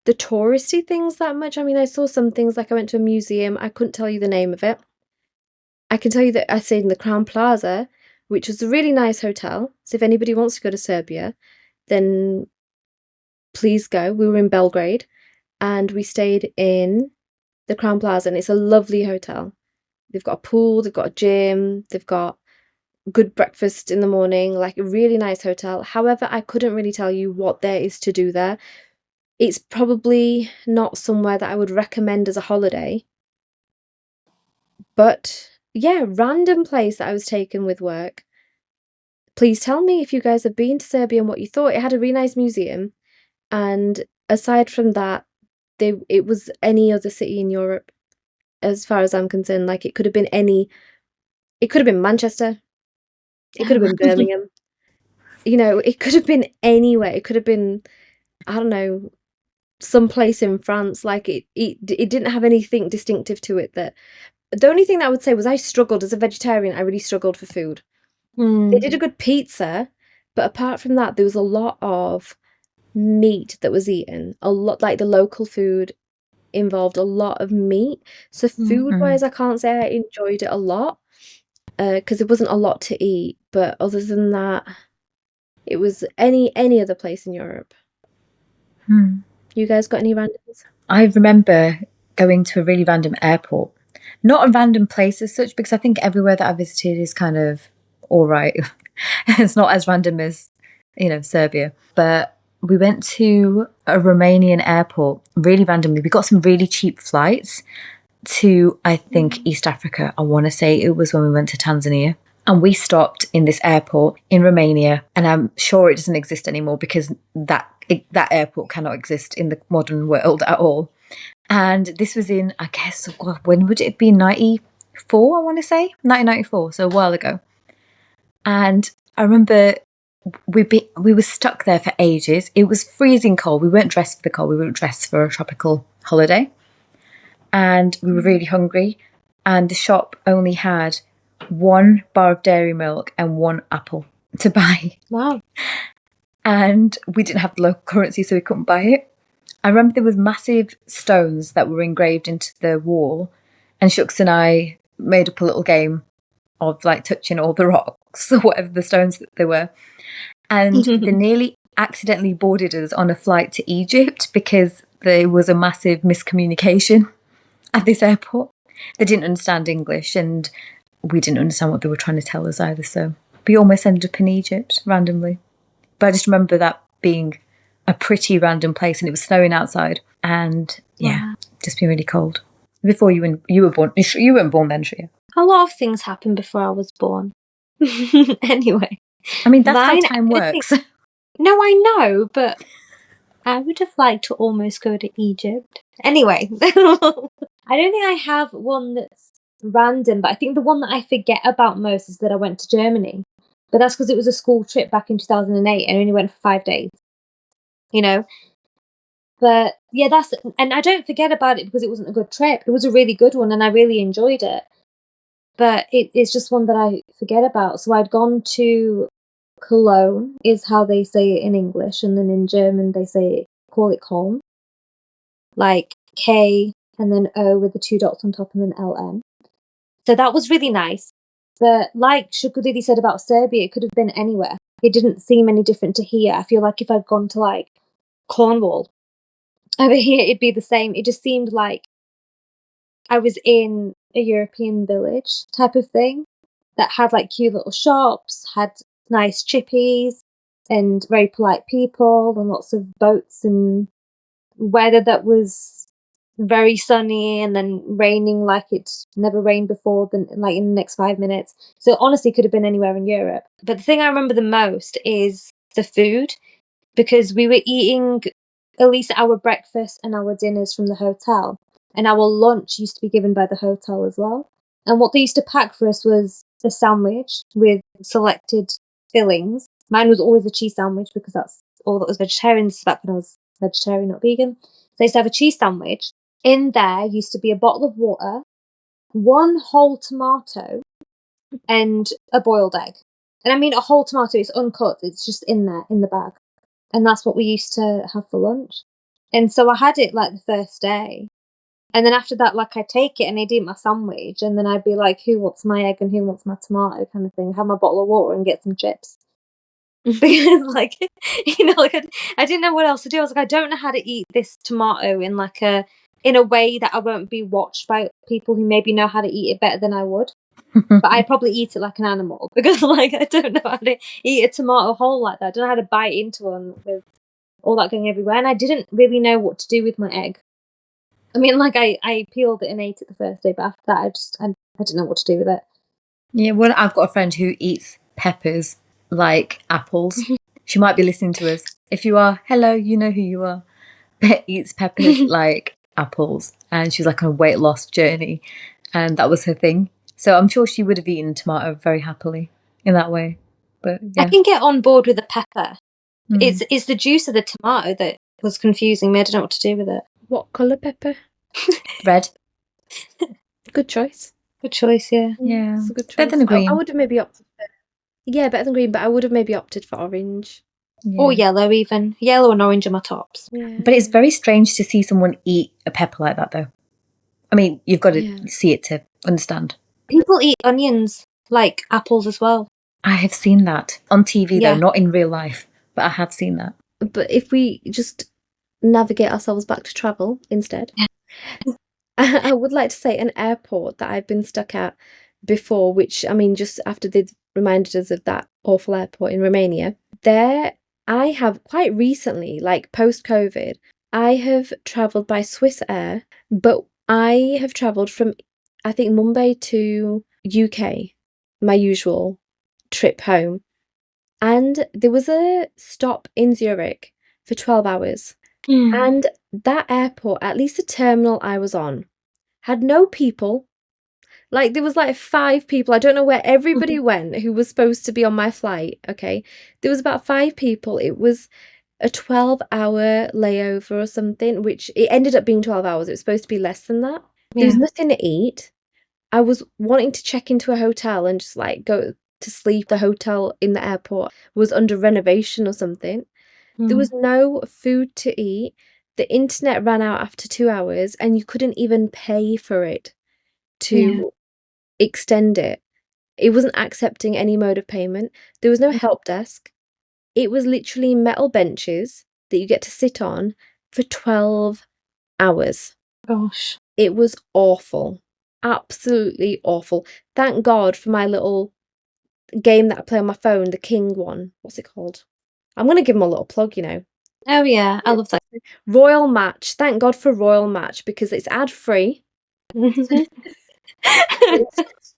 the touristy things that much. I mean, I saw some things, like I went to a museum. I couldn't tell you the name of it. I can tell you that I stayed in the Crown Plaza, which was a really nice hotel. So if anybody wants to go to Serbia, then please go. We were in Belgrade and we stayed in the Crown Plaza, and it's a lovely hotel. They've got a pool, they've got a gym, they've got good breakfast in the morning, like a really nice hotel. However, I couldn't really tell you what there is to do there. It's probably not somewhere that I would recommend as a holiday. But yeah, random place that I was taken with work. Please tell me if you guys have been to Serbia and what you thought. It had a really nice museum. And aside from that, it was any other city in Europe, as far as I'm concerned. Like, it could have been Manchester, it could have been Birmingham, it could have been anywhere. It could have been, I don't know, someplace in France. Like, it didn't have anything distinctive to it. That the only thing that I would say was I struggled as a vegetarian. I really struggled for food. They did a good pizza, But apart from that, there was a lot of meat that was eaten. A lot, like the local food involved a lot of meat. So food-wise, I can't say I enjoyed it a lot because there wasn't a lot to eat. But other than that, it was any other place in Europe. You guys got any randoms?
I remember going to a really random airport. Not a random place as such, because I think everywhere that I visited is kind of all right. It's not as random as, Serbia. But we went to a Romanian airport really randomly. We got some really cheap flights to, I think, East Africa. I want to say it was when we went to Tanzania. And we stopped in this airport in Romania, and I'm sure it doesn't exist anymore because that airport cannot exist in the modern world at all. And this was in, I guess, when would it have been? 94, I want to say? 1994, so a while ago. And I remember we were stuck there for ages. It was freezing cold. We weren't dressed for the cold. We weren't dressed for a tropical holiday. And we were really hungry. And the shop only had 1 bar of dairy milk and 1 apple to buy.
Wow.
And we didn't have the local currency, so we couldn't buy it. I remember there was massive stones that were engraved into the wall, and Shux and I made up a little game of like touching all the rocks or whatever the stones that they were. And they nearly accidentally boarded us on a flight to Egypt because there was a massive miscommunication at this airport. They didn't understand English, and we didn't understand what they were trying to tell us either. So we almost ended up in Egypt randomly. But I just remember that being a pretty random place, and it was snowing outside, and just being really cold. Before you were born, you weren't born then, Shreeya.
A lot of things happened before I was born. Anyway.
I mean, that's how time works.
No, I know, but I would have liked to almost go to Egypt. Anyway, I don't think I have one that's random, but I think the one that I forget about most is that I went to Germany. But that's because it was a school trip back in 2008 and I only went for 5 days. But yeah, and I don't forget about it because it wasn't a good trip. It was a really good one and I really enjoyed it. But it's just one that I forget about. So I'd gone to Cologne, is how they say it in English, and then in German they call it Köln. Like K and then O with the 2 dots on top and then LN. So that was really nice. But like Shukti said about Serbia, it could have been anywhere. It didn't seem any different to here. I feel like if I'd gone to like Cornwall over here, it'd be the same. It just seemed like I was in a European village type of thing that had like cute little shops, had nice chippies and very polite people and lots of boats and weather that was very sunny and then raining like it never rained before, like in the next 5 minutes. So it honestly could have been anywhere in Europe. But the thing I remember the most is the food, because we were eating at least our breakfast and our dinners from the hotel, and our lunch used to be given by the hotel as well. And what they used to pack for us was a sandwich with selected fillings. Mine was always a cheese sandwich because that's all that was vegetarian. This is back when I was vegetarian, not vegan. So they used to have a cheese sandwich. In there used to be a bottle of water, 1 whole tomato, and a boiled egg. And I mean a whole tomato, it's uncut, it's just in there, in the bag. And that's what we used to have for lunch. And so I had it like the first day. And then after that, like I'd take it and I'd eat my sandwich. And then I'd be like, who wants my egg and who wants my tomato kind of thing. Have my bottle of water and get some chips. Because like, I didn't know what else to do. I was like, I don't know how to eat this tomato in a way that I won't be watched by people who maybe know how to eat it better than I would. But I'd probably eat it like an animal because like I don't know how to eat a tomato whole like that. I don't know how to bite into one with all that going everywhere. And I didn't really know what to do with my egg. I mean, like I peeled it and ate it the first day, but after that I didn't know what to do with it.
Yeah, well, I've got a friend who eats peppers like apples. She might be listening to us. If you are, hello, you know who you are. Eats peppers like apples, and she was like on a weight loss journey, and that was her thing. So I'm sure she would have eaten a tomato very happily in that way. But yeah.
I can get on board with a pepper. It's the juice of the tomato that was confusing me. I don't know what to do with it.
What colour pepper?
Red.
Good choice.
Good choice, yeah.
Yeah.
It's a good choice.
Better than green.
I would have maybe opted for Yeah, better than green, but I would have maybe opted for orange.
Or yellow even. Yellow and orange are my tops.
Yeah.
But it's very strange to see someone eat a pepper like that, though. I mean, you've got to
Yeah.
see it to understand.
People eat onions like apples as well.
I have seen that on TV, though,
Yeah.
not in real life, but I have seen that.
But if we just navigate ourselves back to travel instead, I would like to say an airport that I've been stuck at before, which, I mean, just after they reminded us of that awful airport in Romania, there I have quite recently, like post-COVID, I have travelled by Swiss Air, but I have travelled from, I think, Mumbai to UK, my usual trip home. And there was a stop in Zurich for 12 hours. And that airport, at least the terminal I was on, had no people. Like, there was like 5 people. I don't know where everybody went who was supposed to be on my flight, okay? There was about 5 people. It was a 12-hour layover or something, which it ended up being 12 hours. It was supposed to be less than that. There was nothing to eat. I was wanting to check into a hotel and just like go to sleep. The hotel in the airport was under renovation or something. There was no food to eat. The internet ran out after 2 hours and you couldn't even pay for it to extend it. It wasn't accepting any mode of payment. There was no help desk. It was literally metal benches that you get to sit on for 12 hours.
Gosh.
It was awful. Absolutely awful. Thank God for my little game that I play on my phone, the King one. What's it called? I'm going to give them a little plug, you know.
Oh yeah, I love that.
Royal Match. Thank God for Royal Match because it's ad-free.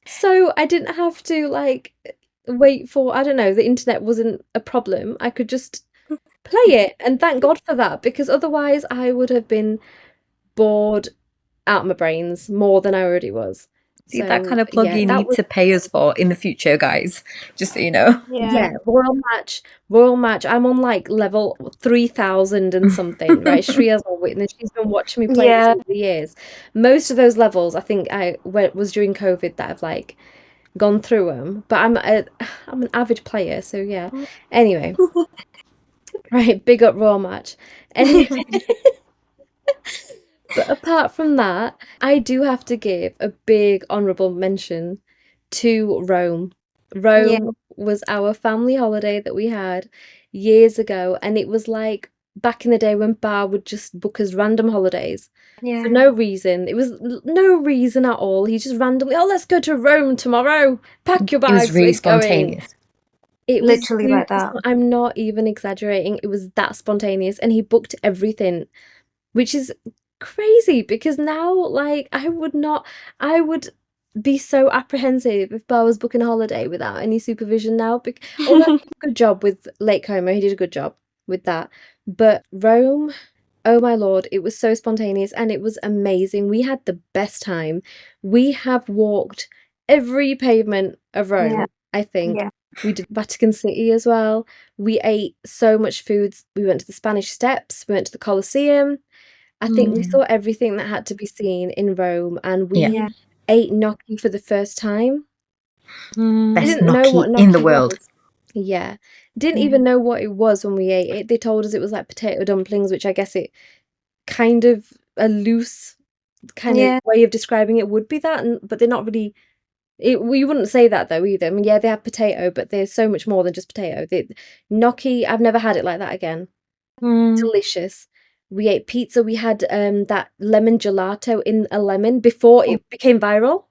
So I didn't have to like wait for, I don't know, the internet wasn't a problem. I could just play it. And thank God for that because otherwise I would have been bored out my brains more than I already was.
See, that
So
kind of plug
yeah,
you
that
need
was
to pay us for in the future, guys. Just so you know.
yeah, Royal Match, Royal Match. I'm on like level 3,000 and something, right? Shreya's on witness. She's been watching me play this
Yeah.
over the years. Most of those levels, I think was during COVID that I've like gone through them. But I'm an avid player, so yeah. Anyway, right, big up Royal Match. Anyway, but apart from that, I do have to give a big honourable mention to Rome.
Yeah.
Rome was our family holiday that we had years ago, and it was like back in the day when Bar would just book us random holidays for no reason. It was no reason at all. He just randomly, oh, let's go to Rome tomorrow. Pack your
It was
bags,
really
we're going.
spontaneous.
It was
Literally like that.
I'm not even exaggerating. It was that spontaneous, and he booked everything, which is crazy because now, like, I would be so apprehensive if Bar was booking a holiday without any supervision now. Although he did a good job with Lake Como, he did a good job with that. But Rome, oh my Lord, it was so spontaneous and it was amazing. We had the best time. We have walked every pavement of Rome, I think.
Yeah.
We did Vatican City as well. We ate so much food. We went to the Spanish Steps, we went to the Colosseum. I think we saw everything that had to be seen in Rome, and we
Yeah.
ate gnocchi for the first time.
Best
Didn't know what
gnocchi in the
gnocchi
world.
was. Yeah. Didn't even know what it was when we ate it. They told us it was like potato dumplings, which I guess it kind of a loose kind of way of describing it would be that, but they're not really. We wouldn't say that though either. I mean, yeah, they have potato, but there's so much more than just potato. Gnocchi, I've never had it like that again. Delicious. We ate pizza. We had that lemon gelato in a lemon before it became viral.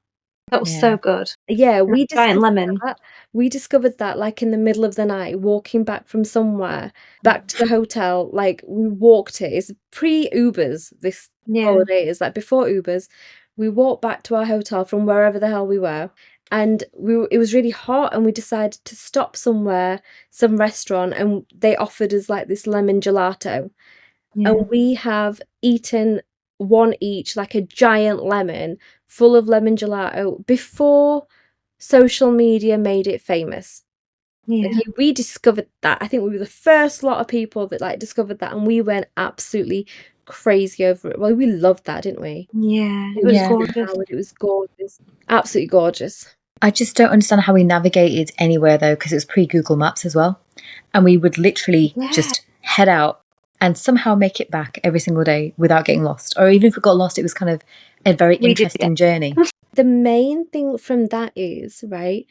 That was so good.
Yeah, we
Giant
discovered
lemon.
that. We discovered that like in the middle of the night, walking back from somewhere back to the hotel. Like we walked it. It's pre-Ubers. This holiday is like before Ubers. We walked back to our hotel from wherever the hell we were, and it was really hot, and we decided to stop somewhere, some restaurant, and they offered us like this lemon gelato. And we have eaten one each, like a giant lemon full of lemon gelato before social media made it famous. Okay, we discovered that. I think we were the first lot of people that like discovered that, and we went absolutely crazy over it. Well, we loved that, didn't we?
Yeah,
It
it was
was
gorgeous.
overpowered. It was gorgeous, absolutely gorgeous.
I just don't understand how we navigated anywhere though, because it was pre-Google Maps as well. And we would literally
Yeah.
just head out and somehow make it back every single day without getting lost. Or even if we got lost, it was kind of a very
We did,
interesting journey.
The main thing from that is, right,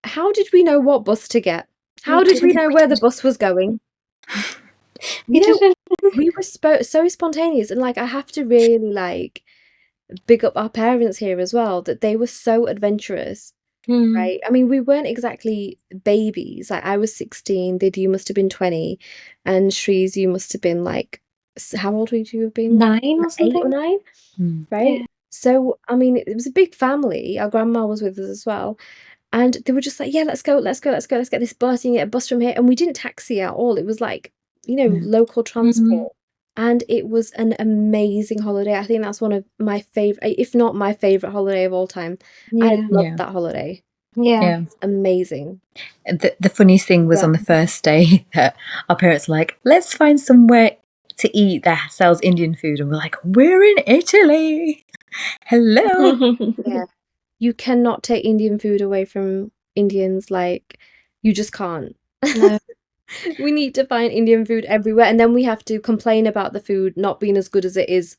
how did we know what bus to get? How did we know where the bus was going?
We
You know,
didn't.
we were so spontaneous, and like I have to really like big up our parents here as well, that they were so adventurous, right? I mean, we weren't exactly babies. Like I was 16, Did you must have been 20, and Shrees, you must have been like, how old would you have been?
9 or
8 or
something.
9,
Mm.
right?
Yeah.
So, I mean, it was a big family. Our grandma was with us as well. And they were just like, yeah, let's go, let's get this bus. You can get a bus from here. And we didn't taxi at all. It was like, local transport. And it was an amazing holiday. I think that's one of my favorite, if not my favorite holiday of all time. I
Yeah.
loved that holiday.
Yeah.
It's amazing.
The funniest thing was
Yeah.
on the first day that our parents were like, let's find somewhere to eat that sells Indian food. And we're like, we're in Italy. Hello.
Yeah. You cannot take Indian food away from Indians. Like, you just can't.
No.
We need to find Indian food everywhere. And then we have to complain about the food not being as good as it is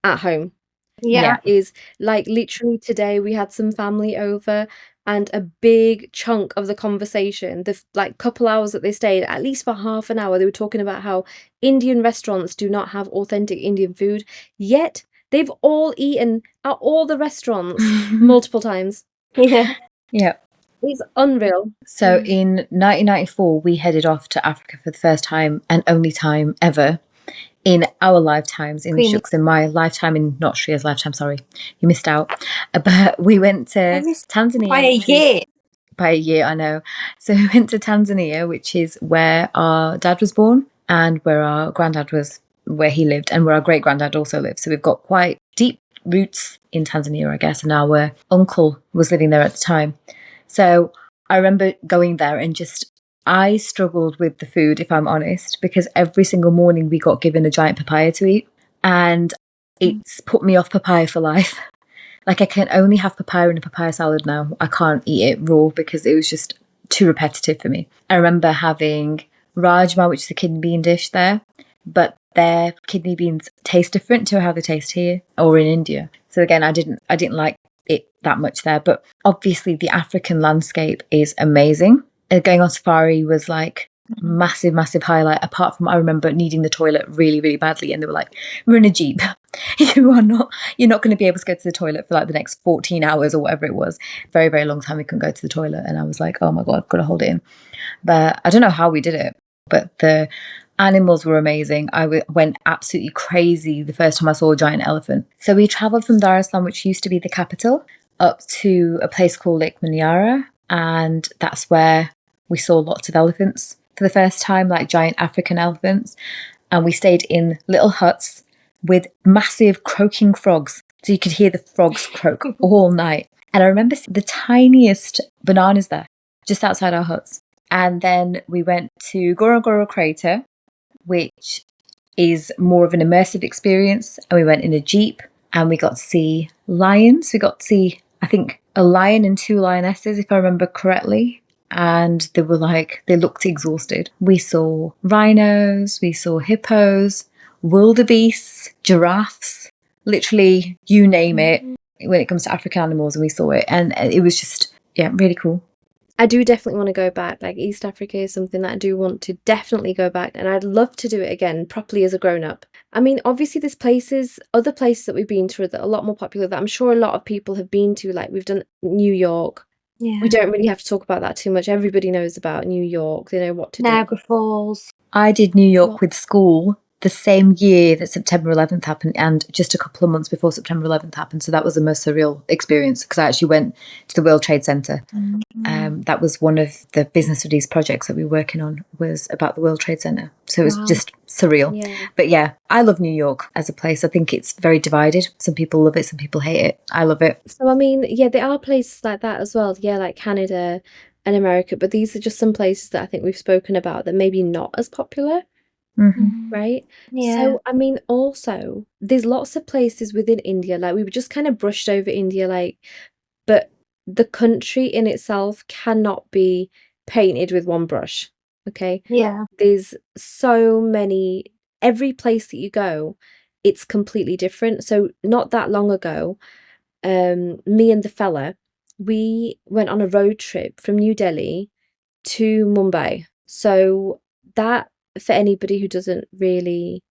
at home.
Yeah.
That is like literally today we had some family over, and a big chunk of the conversation, the like couple hours that they stayed, at least for half an hour, they were talking about how Indian restaurants do not have authentic Indian food, yet they've all eaten at all the restaurants multiple times.
Yeah.
Yeah.
It's unreal.
So in 1994, we headed off to Africa for the first time and only time ever in our lifetimes, in
Queenie.
Shuk's and my lifetime, in not Shreya's lifetime, sorry, you missed out. But we went to Tanzania.
By a year.
By a year, I know. So we went to Tanzania, which is where our dad was born and where our granddad was, where he lived, and where our great granddad also lived. So we've got quite deep roots in Tanzania, I guess. And our uncle was living there at the time. So I remember going there and I struggled with the food, if I'm honest, because every single morning we got given a giant papaya to eat. And it's put me off papaya for life. Like I can only have papaya in a papaya salad now. I can't eat it raw because it was just too repetitive for me. I remember having rajma, which is a kidney bean dish there, but their kidney beans taste different to how they taste here or in India. So again, I didn't like it that much there. But obviously the African landscape is amazing. Going on safari was like massive highlight, apart from I remember needing the toilet really, really badly, and they were like, we're in a Jeep. You're not going to be able to go to the toilet for like the next 14 hours or whatever it was. Very, very long time we couldn't go to the toilet. And I was like, oh my God, I've got to hold it in. But I don't know how we did it, but the animals were amazing. I went absolutely crazy the first time I saw a giant elephant. So we traveled from Dar es Salaam, which used to be the capital, up to a place called Lake Manyara. And that's where we saw lots of elephants for the first time, like giant African elephants. And we stayed in little huts with massive croaking frogs. So you could hear the frogs croak all night. And I remember the tiniest bananas there, just outside our huts. And then we went to Gorogoro Crater, which is more of an immersive experience. And we went in a Jeep and we got to see lions. We got to see, I think, a lion and 2 lionesses, if I remember correctly. And they looked exhausted. We saw rhinos, we saw hippos, wildebeests, giraffes, literally you name it when it comes to African animals, and we saw it. And it was just, really cool.
I do definitely want to go back. Like East Africa is something that I do want to definitely go back, and I'd love to do it again properly as a grown-up. I mean, obviously there's other places that we've been to that are a lot more popular that I'm sure a lot of people have been to. Like we've done New York.
Yeah.
We don't really have to talk about that too much. Everybody knows about New York. They know what to do.
Niagara Falls.
I did New York with school the same year that September 11th happened, and just a couple of months before September 11th happened. So that was the most surreal experience because I actually went to the World Trade Center. That was one of the business studies projects that we were working on, was about the World Trade Center. So it was just surreal.
Yeah.
But yeah, I love New York as a place. I think it's very divided. Some people love it, some people hate it. I love it.
So I mean, yeah, there are places like that as well. Yeah, like Canada and America, but these are just some places that I think we've spoken about that maybe not as popular. Right?
Yeah.
So, I mean, also, there's lots of places within India, like we just kind of brushed over India, like, but the country in itself cannot be painted with one brush. Okay.
Yeah.
There's so many, every place that you go, it's completely different. So not that long ago, me and the fella, we went on a road trip from New Delhi to Mumbai. So that, for anybody who doesn't really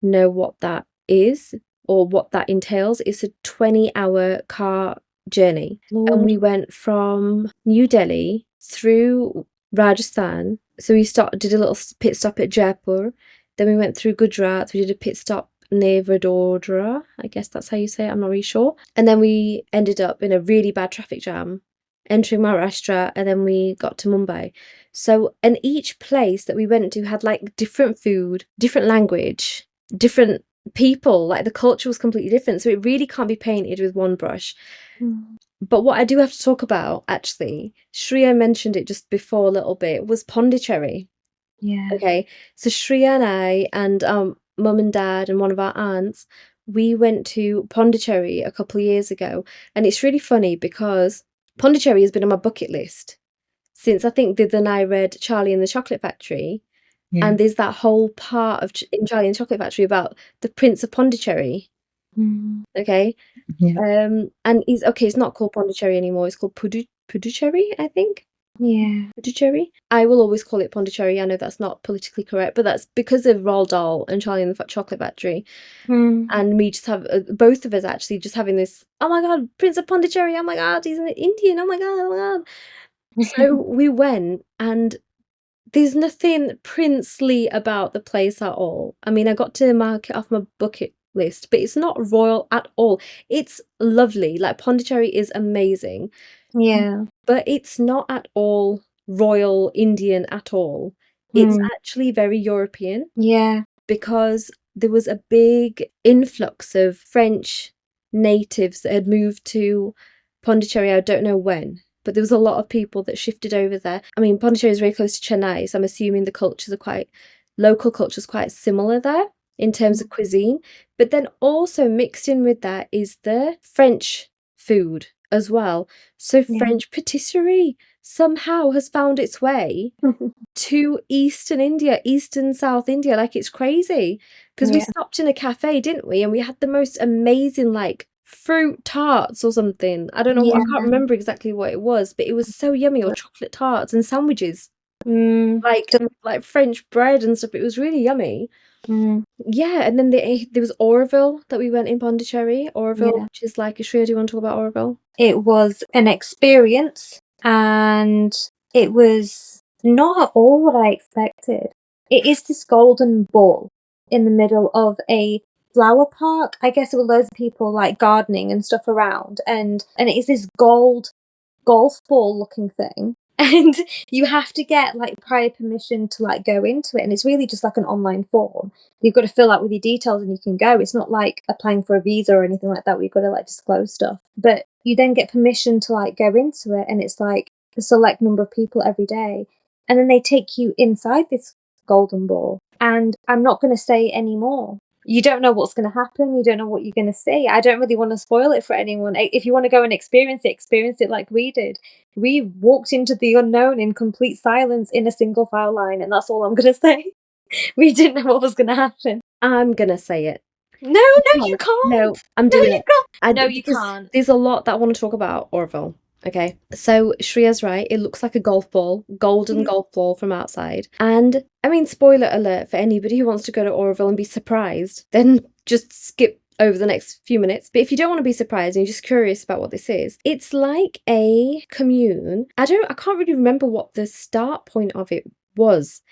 know what that is or what that entails, it's a 20-hour car journey. And we went from New Delhi through Rajasthan. So we did a little pit stop at Jaipur. Then we went through Gujarat. We did a pit stop near Vadodara. I guess that's how you say it. I'm not really sure. And then we ended up in a really bad traffic jam, entering Maharashtra, and then we got to Mumbai. So, and each place that we went to had like different food, different language, different people, like the culture was completely different. So it really can't be painted with one brush. But what I do have to talk about, actually, Shreeya mentioned it just before a little bit, was Pondicherry.
Yeah.
Okay, so Shreeya and I and mum and dad and one of our aunts, we went to Pondicherry a couple of years ago, and it's really funny because Pondicherry has been on my bucket list since I think then I read Charlie and the Chocolate Factory,
Yeah.
and there's that whole part of in Charlie and the Chocolate Factory about the Prince of Pondicherry. Okay,
Yeah.
and it's not called Pondicherry anymore. It's called Puducherry, I think.
Yeah.
Puducherry. I will always call it Pondicherry. I know that's not politically correct, but that's because of Roald Dahl and Charlie and the Chocolate Factory. And me just have both of us actually just having this, oh my god, Prince of Pondicherry, oh my god, he's an Indian, oh my god, oh my god. So we went, and there's nothing princely about the place at all. I mean, I got to mark it off my bucket list, but it's not royal at all. It's lovely. Like, Pondicherry is amazing,
Yeah.
but it's not at all royal Indian at all. It's actually very European
Yeah.
because there was a big influx of French natives that had moved to Pondicherry. I don't know when, but there was a lot of people that shifted over there. I mean, Pondicherry is very close to Chennai, so I'm assuming the local culture's quite similar there in terms of cuisine. But then also mixed in with that is the French food as well. So
Yeah.
French patisserie somehow has found its way to Eastern India, Eastern South India. Like, it's crazy because we
Yeah.
stopped in a cafe, didn't we? And we had the most amazing, like, fruit tarts or something. I don't know what, I can't remember exactly what it was, but it was so yummy. Or chocolate tarts and sandwiches, like French bread and stuff. It was really yummy. Yeah, and then there was Oroville that we went in Pondicherry. Oroville,
Yeah.
which is like, Shreya, do you want to talk about Oroville?
It was an experience, and it was not at all what I expected. It is this golden ball in the middle of a flower park. I guess there were loads of people like gardening and stuff around, and it is this gold golf ball looking thing. And you have to get like prior permission to like go into it, and it's really just like an online form. You've got to fill out with your details and you can go. It's not like applying for a visa or anything like that where you've got to like disclose stuff. But you then get permission to like go into it, and it's like a select number of people every day. And then they take you inside this golden ball. And I'm not going to say any more. You don't know what's going to happen. You don't know what you're going to see. I don't really want to spoil it for anyone. If you want to go and experience it like we did. We walked into the unknown in complete silence in a single file line, and that's all I'm going to say. We didn't know what was going to happen.
I'm going to say it.
No, you can't.
No, I'm
No,
doing
you
it.
can't. No, you
Because
can't.
there's a lot that I want to talk about Oroville. Okay, so Shreya's right. It looks like a golf ball, golden golf ball from outside. And I mean, spoiler alert for anybody who wants to go to Oroville and be surprised, then just skip over the next few minutes. But if you don't want to be surprised and you're just curious about what this is, it's like a commune. I can't really remember what the start point of it was.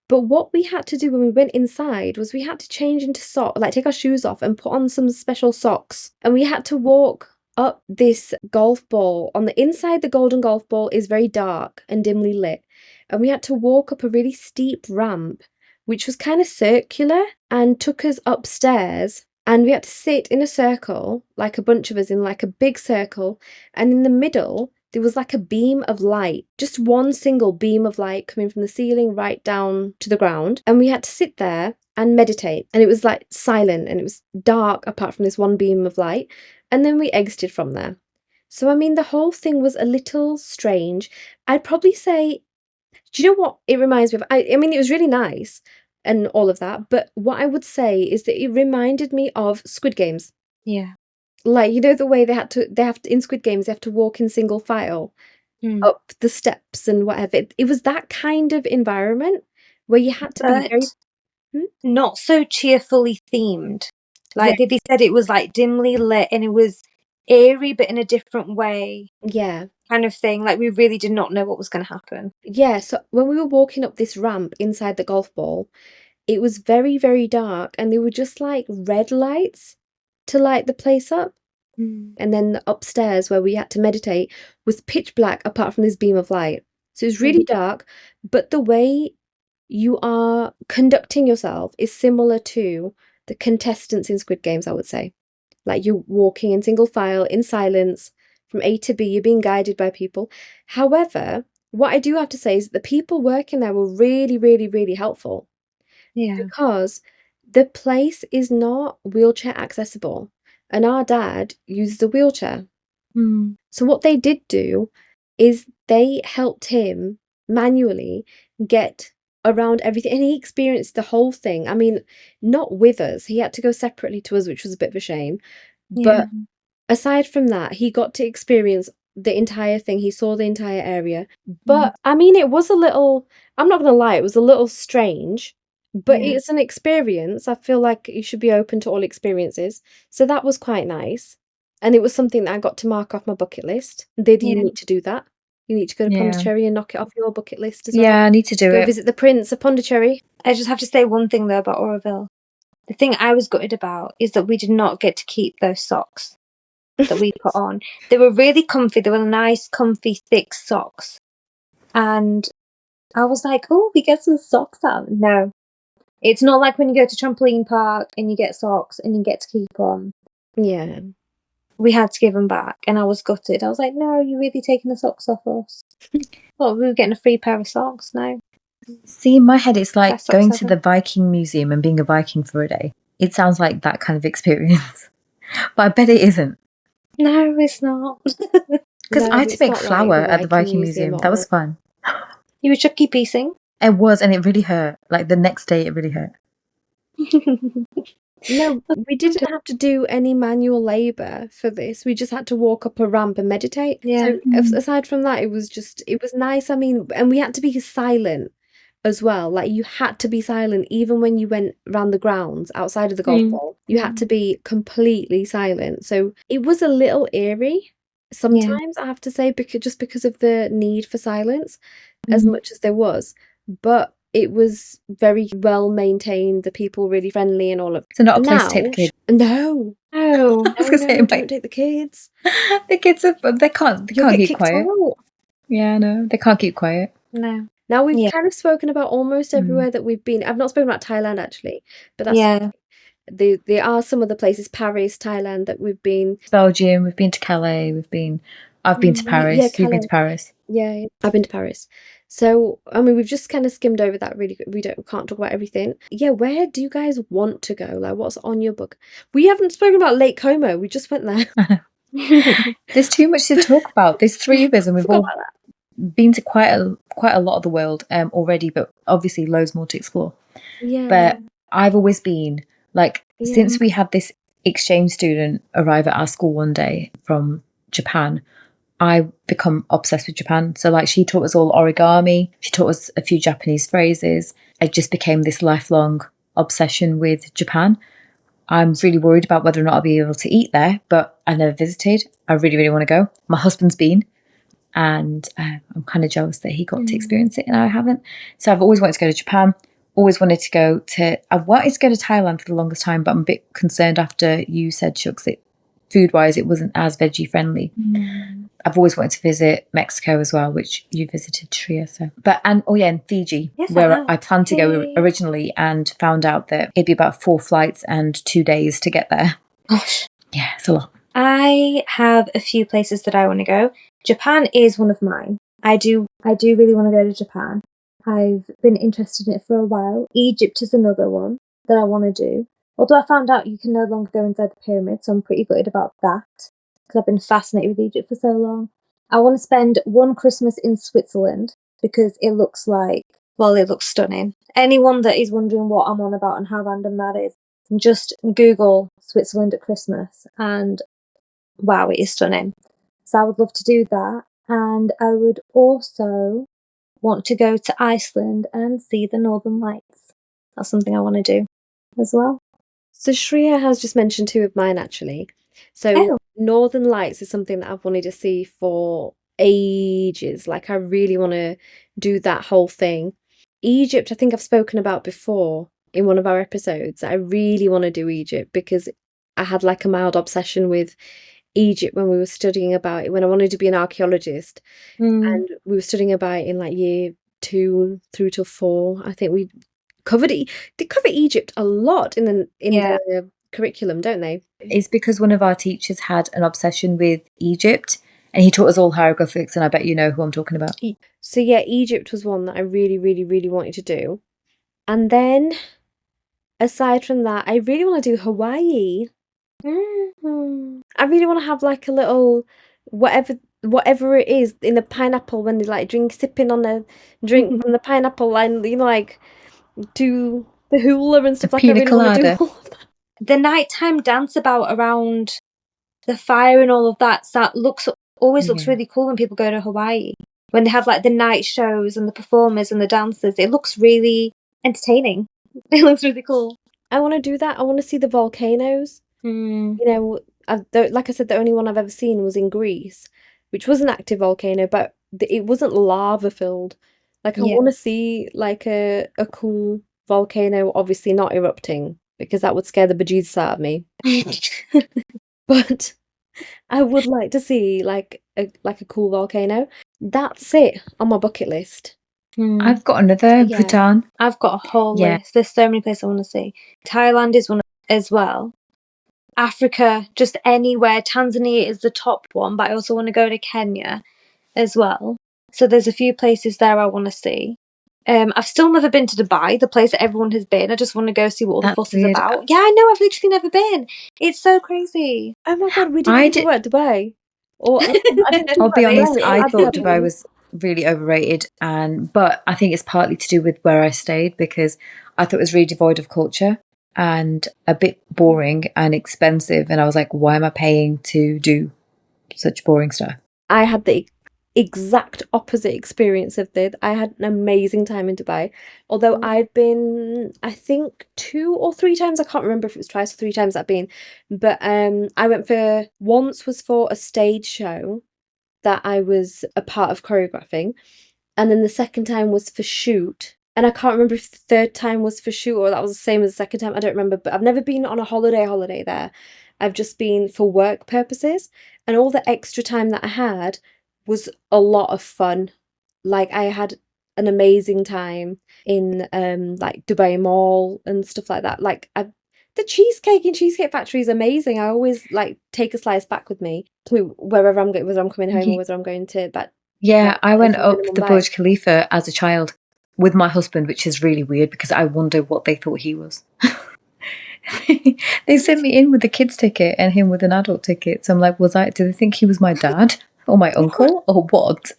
But what we had to do when we went inside was we had to change into socks, like take our shoes off and put on some special socks. And we had to walk up this golf ball. On the inside, the golden golf ball is very dark and dimly lit. And we had to walk up a really steep ramp, which was kind of circular and took us upstairs. And we had to sit in a circle, like a bunch of us in like a big circle. And in the middle, there was like a beam of light, just one single beam of light coming from the ceiling right down to the ground. And we had to sit there and meditate. And it was like silent and it was dark apart from this one beam of light. And then we exited from there. So, I mean, the whole thing was a little strange. I'd probably say, do you know what it reminds me of? I mean, it was really nice and all of that, but what I would say is that it reminded me of Squid Games.
Yeah.
Like, the way in Squid Games, they have to walk in single file up the steps and whatever. It was that kind of environment where you had to be very.
But not so cheerfully themed.
Yeah,
Like they said, it was like dimly lit and it was eerie, but in a different way,
yeah.
kind of thing. Like we really did not know what was going to happen.
Yeah, so when we were walking up this ramp inside the golf ball, it was very, very dark, and there were just like red lights to light the place up. And then the upstairs where we had to meditate was pitch black apart from this beam of light. So it was really dark, but the way you are conducting yourself is similar to the contestants in Squid Games, I would say. Like you're walking in single file, in silence, from A to B, you're being guided by people. However, what I do have to say is that the people working there were really, really, really helpful
Yeah.
because the place is not wheelchair accessible, and our dad uses a wheelchair. So what they did do is they helped him manually get around everything, and he experienced the whole thing. I mean, not with us. He had to go separately to us, which was a bit of a shame. But aside from that, he got to experience the entire thing. He saw the entire area. But I mean, it was a little, I'm not going to lie, it was a little strange, but
Yeah.
it's an experience. I feel like you should be open to all experiences. So that was quite nice. And it was something that I got to mark off my bucket list. Did you
Yeah.
need to do that? You need to go to
Yeah.
Pondicherry and knock it off your bucket list as well.
Yeah, I need to do
Go
it.
visit the Prince of Pondicherry.
I just have to say one thing though about Oroville. The thing I was gutted about is that we did not get to keep those socks that we put on. They were really comfy. They were nice, comfy, thick socks. And I was like, oh, we get some socks out. No. It's not like when you go to trampoline park and you get socks and you get to keep them.
Yeah.
We had to give them back and I was gutted. I was like, no, you're really taking the socks off us. Well, we were getting a free pair of socks now.
See, in my head, it's like
Best socks
going to
ever.
the Viking Museum and being a Viking for a day. It sounds like that kind of experience. But I bet it isn't.
No, it's not.
Because
No,
I had to
it's
make
not like
flour
the
at the
Viking
Viking
Museum
Museum.
at
That was
all.
fun.
You were chucky piecing.
It was, and it really hurt. Like the next day, it really hurt.
No, we didn't have to do any manual labor for this. We just had to walk up a ramp and meditate.
Yeah.
So aside from that, it was nice. I mean, and we had to be silent as well. Like you had to be silent even when you went around the grounds outside of the golf ball. You had to be completely silent. So it was a little eerie sometimes, I have to say, because of the need for silence, as much as there was. But it was very well maintained. The people really friendly and all of.
So not a place to take the kids.
No.
Oh,
I was gonna say,
don't
like,
take the kids.
the kids are, they can't
You'll get
keep
kicked
quiet.
out.
Yeah, no, they can't keep quiet.
no.
Now we've kind of spoken about almost everywhere that we've been. I've not spoken about Thailand actually, but that's there are some other places, Paris, Thailand, that we've been.
Belgium, we've been to Calais, I've been to Paris,
Yeah,
you've been
Calais.
to Paris.
Yeah, I've been to Paris. So, I mean, we've just kind of skimmed over that really. We can't talk about everything. Yeah, where do you guys want to go? Like, what's on your book? We haven't spoken about Lake Como. We just went there.
There's too much to talk about. There's 3 of us, and we've
Forgot
all
about that.
been to quite a lot of the world already, but obviously loads more to explore.
Yeah.
But I've always been like, since we had this exchange student arrive at our school one day from Japan, I've become obsessed with Japan. So like, she taught us all origami, she taught us a few Japanese phrases. It just became this lifelong obsession with Japan. I'm really worried about whether or not I'll be able to eat there, but I never visited. I really, really want to go. My husband's been, and I'm kind of jealous that he got to experience it and I haven't. So I've always wanted to go to Japan, always wanted to go to, I've wanted to go to Thailand for the longest time, but I'm a bit concerned after you said, Shucks, that food-wise it wasn't as veggie friendly. I've always wanted to visit Mexico as well, which you visited, Shreeya. So, and Fiji, where I planned to go originally, and found out that it'd be about 4 flights and 2 days to get there.
Gosh.
Yeah, it's a lot.
I have a few places that I want to go. Japan is one of mine. I do really want to go to Japan. I've been interested in it for a while. Egypt is another one that I want to do. Although I found out you can no longer go inside the pyramid, so I'm pretty gutted about that. because I've been fascinated with Egypt for so long. I want to spend one Christmas in Switzerland because it looks stunning. Anyone that is wondering what I'm on about and how random that is, just Google Switzerland at Christmas and wow, it is stunning. So I would love to do that. And I would also want to go to Iceland and see the Northern Lights. That's something I want to do as well.
So Shreya has just mentioned two of mine actually. So Northern Lights is something that I've wanted to see for ages. Like I really want to do that whole thing. Egypt, I think I've spoken about before in one of our episodes. I really want to do Egypt because I had like a mild obsession with Egypt when we were studying about it, when I wanted to be an archaeologist. And we were studying about it in like year 2 through to 4. I think we covered it. They cover Egypt a lot in the curriculum, don't they?
It's because one of our teachers had an obsession with Egypt and he taught us all hieroglyphics, and I bet you know who I'm talking about.
So yeah, Egypt was one that I really, really, really wanted to do. And then aside from that, I really want to do Hawaii. I really want to have like a little whatever it is in the pineapple when they like sipping on a drink from the pineapple and like do the hula and stuff. Like I
pina
really want to do
colada.
all of that.
The nighttime dance about around the fire and all of that always looks really cool when people go to Hawaii. When they have like the night shows and the performers and the dancers, it looks really entertaining. It looks really cool.
I want to do that. I want to see the volcanoes. You know, like I said, the only one I've ever seen was in Greece, which was an active volcano, but it wasn't lava filled. Like I want to see like a cool volcano, obviously not erupting because that would scare the bejesus out of me. But I would like to see like a cool volcano. That's it on my bucket list.
I've got another, Bhutan.
I've got a whole list. There's so many places I want to see. Thailand is one as well. Africa, just anywhere. Tanzania is the top one, but I also want to go to Kenya as well. So there's a few places there I want to see. I've still never been to Dubai, the place that everyone has been. I just want to go see what all the fuss is about. Yeah, I know, I've literally never been. It's so crazy.
Oh my god, we didn't think about Dubai. Or
I'll be honest, I thought Dubai was really overrated, but I think it's partly to do with where I stayed because I thought it was really devoid of culture and a bit boring and expensive, and I was like, why am I paying to do such boring stuff?
I had the exact opposite experience of this. I had an amazing time in Dubai, although I've been, I think 2 or 3 times. I can't remember if it was twice or 3 times I've been, but I went for once was for a stage show that I was a part of choreographing, and then the second time was for shoot. And I can't remember if the third time was for shoot or that was the same as the second time. I don't remember, but I've never been on a holiday there. I've just been for work purposes, and all the extra time that I had was a lot of fun. Like I had an amazing time in like Dubai Mall and stuff like that. Like the cheesecake in Cheesecake Factory is amazing. I always like take a slice back with me to wherever I'm going, whether I'm coming home or whether I'm going to. But
yeah, I went up the Burj Khalifa as a child with my husband, which is really weird because I wonder what they thought he was. They sent me in with the kids ticket and him with an adult ticket. So I'm like, did they think he was my dad or my uncle or what?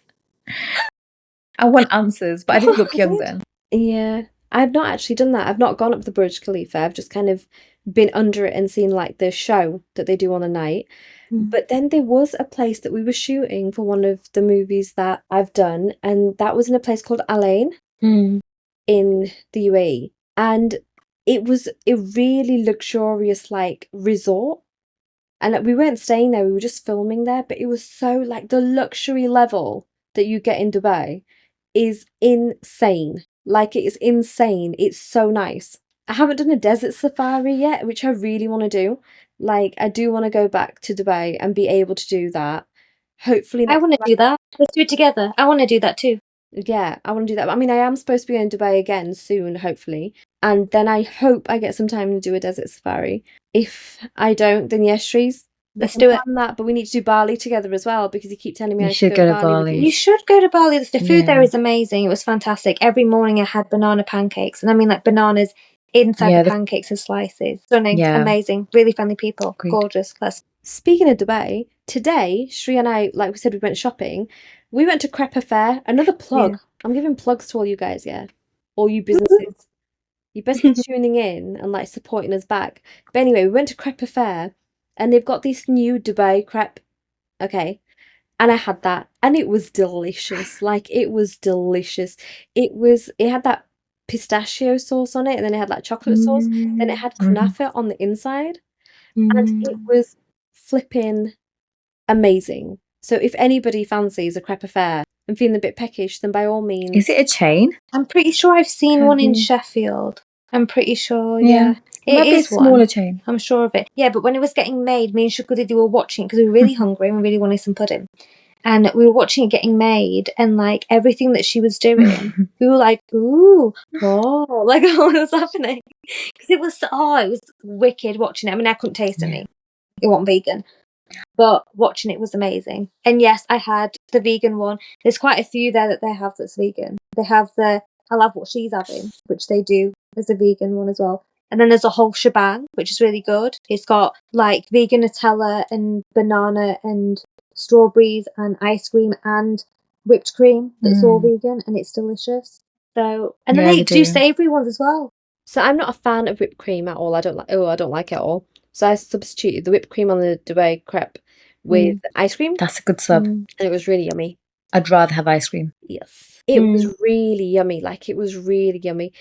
I want answers, but I didn't look young then.
Yeah, I've not actually done that. I've not gone up the Burj Khalifa. I've just kind of been under it and seen like the show that they do on a night. But then there was a place that we were shooting for one of the movies that I've done, and that was in a place called Al Ain in the UAE. And it was a really luxurious like resort. And like, we weren't staying there, we were just filming there, but it was so like the luxury level that you get in Dubai is insane. Like it is insane. It's so nice. I haven't done a desert safari yet, which I really want to do. Like I do want to go back to Dubai and be able to do that. Hopefully
I want to do that. Let's do it together. I want to do that too.
Yeah, I want to do that. I mean, I am supposed to be going to Dubai again soon, hopefully. And then I hope I get some time to do a desert safari. If I don't, then yes, Shrees,
let's do it.
That, but we need to do Bali together as well because you keep telling me
You
I should go to Bali.
You should go to Bali. The food there is amazing. It was fantastic. Every morning I had banana pancakes, and I mean like bananas inside the pancakes as slices. Stunning, amazing, really friendly people, gorgeous.
Speaking of Dubai, today, Shri and I, like we said, we went shopping. We went to Crepe Fair. Another plug.
Yeah.
I'm giving plugs to all you guys, yeah. All you businesses. You best be tuning in and like supporting us back. But anyway, we went to Crepe Fair and they've got this new Dubai crepe. Okay. And I had that and it was delicious. Like it was delicious. It had that pistachio sauce on it and then it had like chocolate sauce. Then it had kunafa on the inside and it was flipping amazing. So if anybody fancies a crepe affair and feeling a bit peckish, then by all means.
Is it a chain?
I'm pretty sure I've seen one in
Mhm.
Sheffield. I'm pretty sure,
Yeah.
yeah.
It might be a
is
smaller
one.
chain.
I'm sure of it. Yeah, but when it was getting made, me and Shukti were watching because we were really hungry and we really wanted some pudding. And we were watching it getting made, and like everything that she was doing, we were like, ooh, oh, like what was happening? Because it was wicked watching it. I mean, I couldn't taste any. It wasn't vegan. But watching it was amazing. And yes, I had the vegan one. There's quite a few there that they have that's vegan. They have I'll have what she's having, which they do as a vegan one as well. And then there's a whole shebang, which is really good. It's got like vegan Nutella and banana and strawberries and ice cream and whipped cream that's all vegan and it's delicious. So, and then
Yeah,
they
they
do
do.
savoury ones as well.
So I'm not a fan of whipped cream at all. I don't like it at all. So I substituted the whipped cream on the Dubai crepe with ice cream
That's a good sub.
and it was really yummy.
I'd rather have ice cream.
Yes. It was really yummy. Like it was really yummy.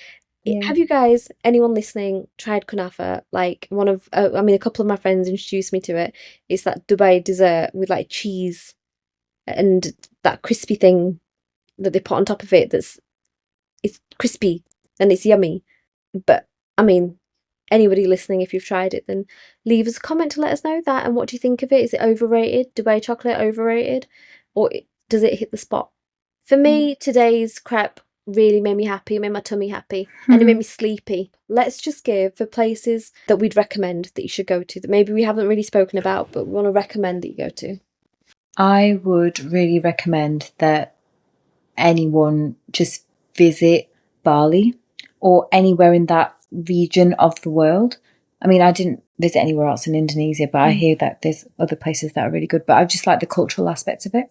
Yeah.
Have you guys, anyone listening, tried kunafa? Like a couple of my friends introduced me to it. It's that Dubai dessert with like cheese and that crispy thing that they put on top of it. It's crispy and it's yummy. But I mean, anybody listening, if you've tried it, then leave us a comment to let us know that. And what do you think of it? Is it overrated? Dubai chocolate overrated, or does it hit the spot? For me, today's crepe really made me happy. It made my tummy happy, and it made me sleepy. Let's just give the places that we'd recommend that you should go to that maybe we haven't really spoken about, but we want to recommend that you go to.
I would really recommend that anyone just visit Bali or anywhere in that region of the world. I mean, I didn't visit anywhere else in Indonesia, but I hear that there's other places that are really good. But I just like the cultural aspect of it.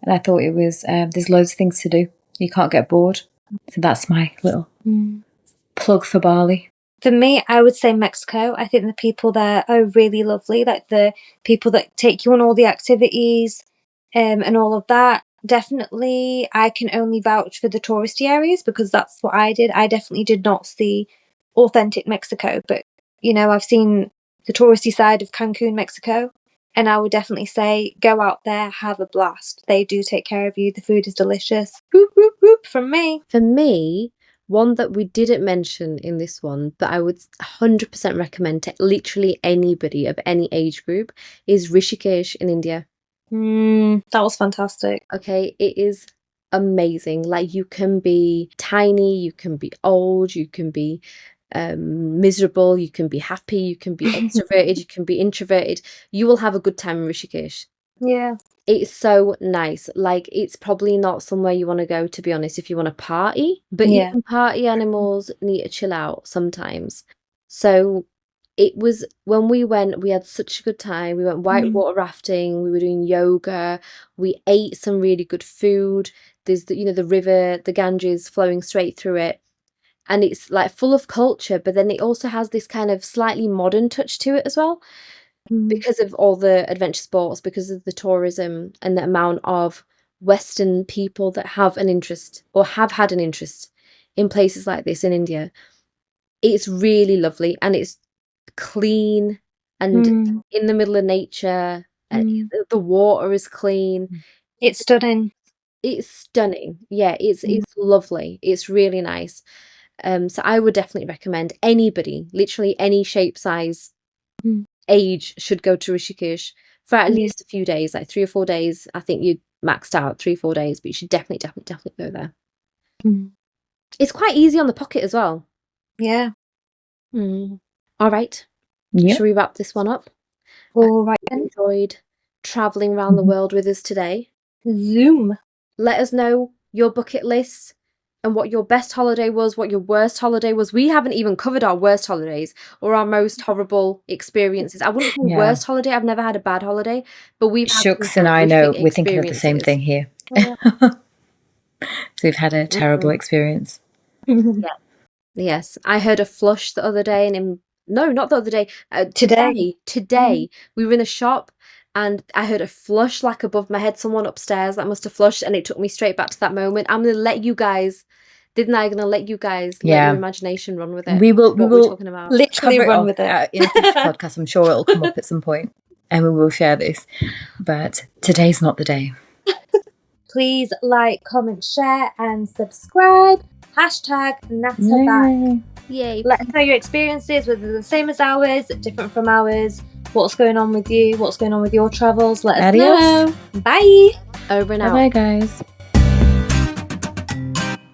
And I thought it was, there's loads of things to do. You can't get bored. So that's my little plug for Bali.
For me, I would say Mexico. I think the people there are really lovely. Like the people that take you on all the activities and all of that. Definitely, I can only vouch for the touristy areas because that's what I did. I definitely did not see authentic Mexico, but I've seen the touristy side of Cancun, Mexico. And I would definitely say go out there, have a blast. They do take care of you. The food is delicious. Whoop, whoop, whoop from me.
For me, one that we didn't mention in this one, but I would 100% recommend to literally anybody of any age group is Rishikesh in India.
That was fantastic.
Okay, it is amazing. Like you can be tiny, you can be old, you can be miserable, you can be happy, you can be extroverted, you can be introverted. You will have a good time in Rishikesh.
Yeah.
It's so nice. Like it's probably not somewhere you want to go, to be honest, if you want to party, but
Yeah.
even party animals need to chill out sometimes. So it was when we went, we had such a good time. We went whitewater rafting, we were doing yoga, we ate some really good food. There's the river, the Ganges flowing straight through it. And it's like full of culture, but then it also has this kind of slightly modern touch to it as well because of all the adventure sports, because of the tourism and the amount of Western people that have an interest or have had an interest in places like this in India. It's really lovely and it's clean and in the middle of nature. And the water is clean.
It's stunning.
It's stunning. Yeah, it's lovely. It's really nice. So I would definitely recommend anybody, literally any shape, size, age, should go to Rishikesh for at least a few days, like 3 or 4 days. I think you maxed out 3 or 4 days, but you should definitely go there. It's quite easy on the pocket as well.
Yeah.
All right.
Yeah.
Should we wrap this one up?
All right
I
then.
enjoyed traveling around the world with us today.
Zoom.
Let us know your bucket list. and what your best holiday was, what your worst holiday was. We haven't even covered our worst holidays or our most horrible experiences. I wouldn't say worst holiday. I've never had a bad holiday, but we've had
Shooks and I know we're thinking of the same
experiences.
thing here. So we've had a terrible experience.
Yes, I heard a flush the other day, and no, not the other day. Today, we were in a shop, and I heard a flush like above my head. Someone upstairs that must have flushed, and it took me straight back to that moment. I'm gonna let you guys. Didn't I? Gonna let you guys let your imagination run with it.
We will.
What we're talking about.
Literally
Cover
run with it
in a future podcast. I'm sure it'll come up at some point, and we will share this. But today's not the day.
Please like, comment, share, and subscribe. #NatterBack.
Yay!
Let us know your experiences, whether they're the same as ours, different from ours. What's going on with you? What's going on with your travels? Let us know. Bye.
Over and out.
Bye, guys.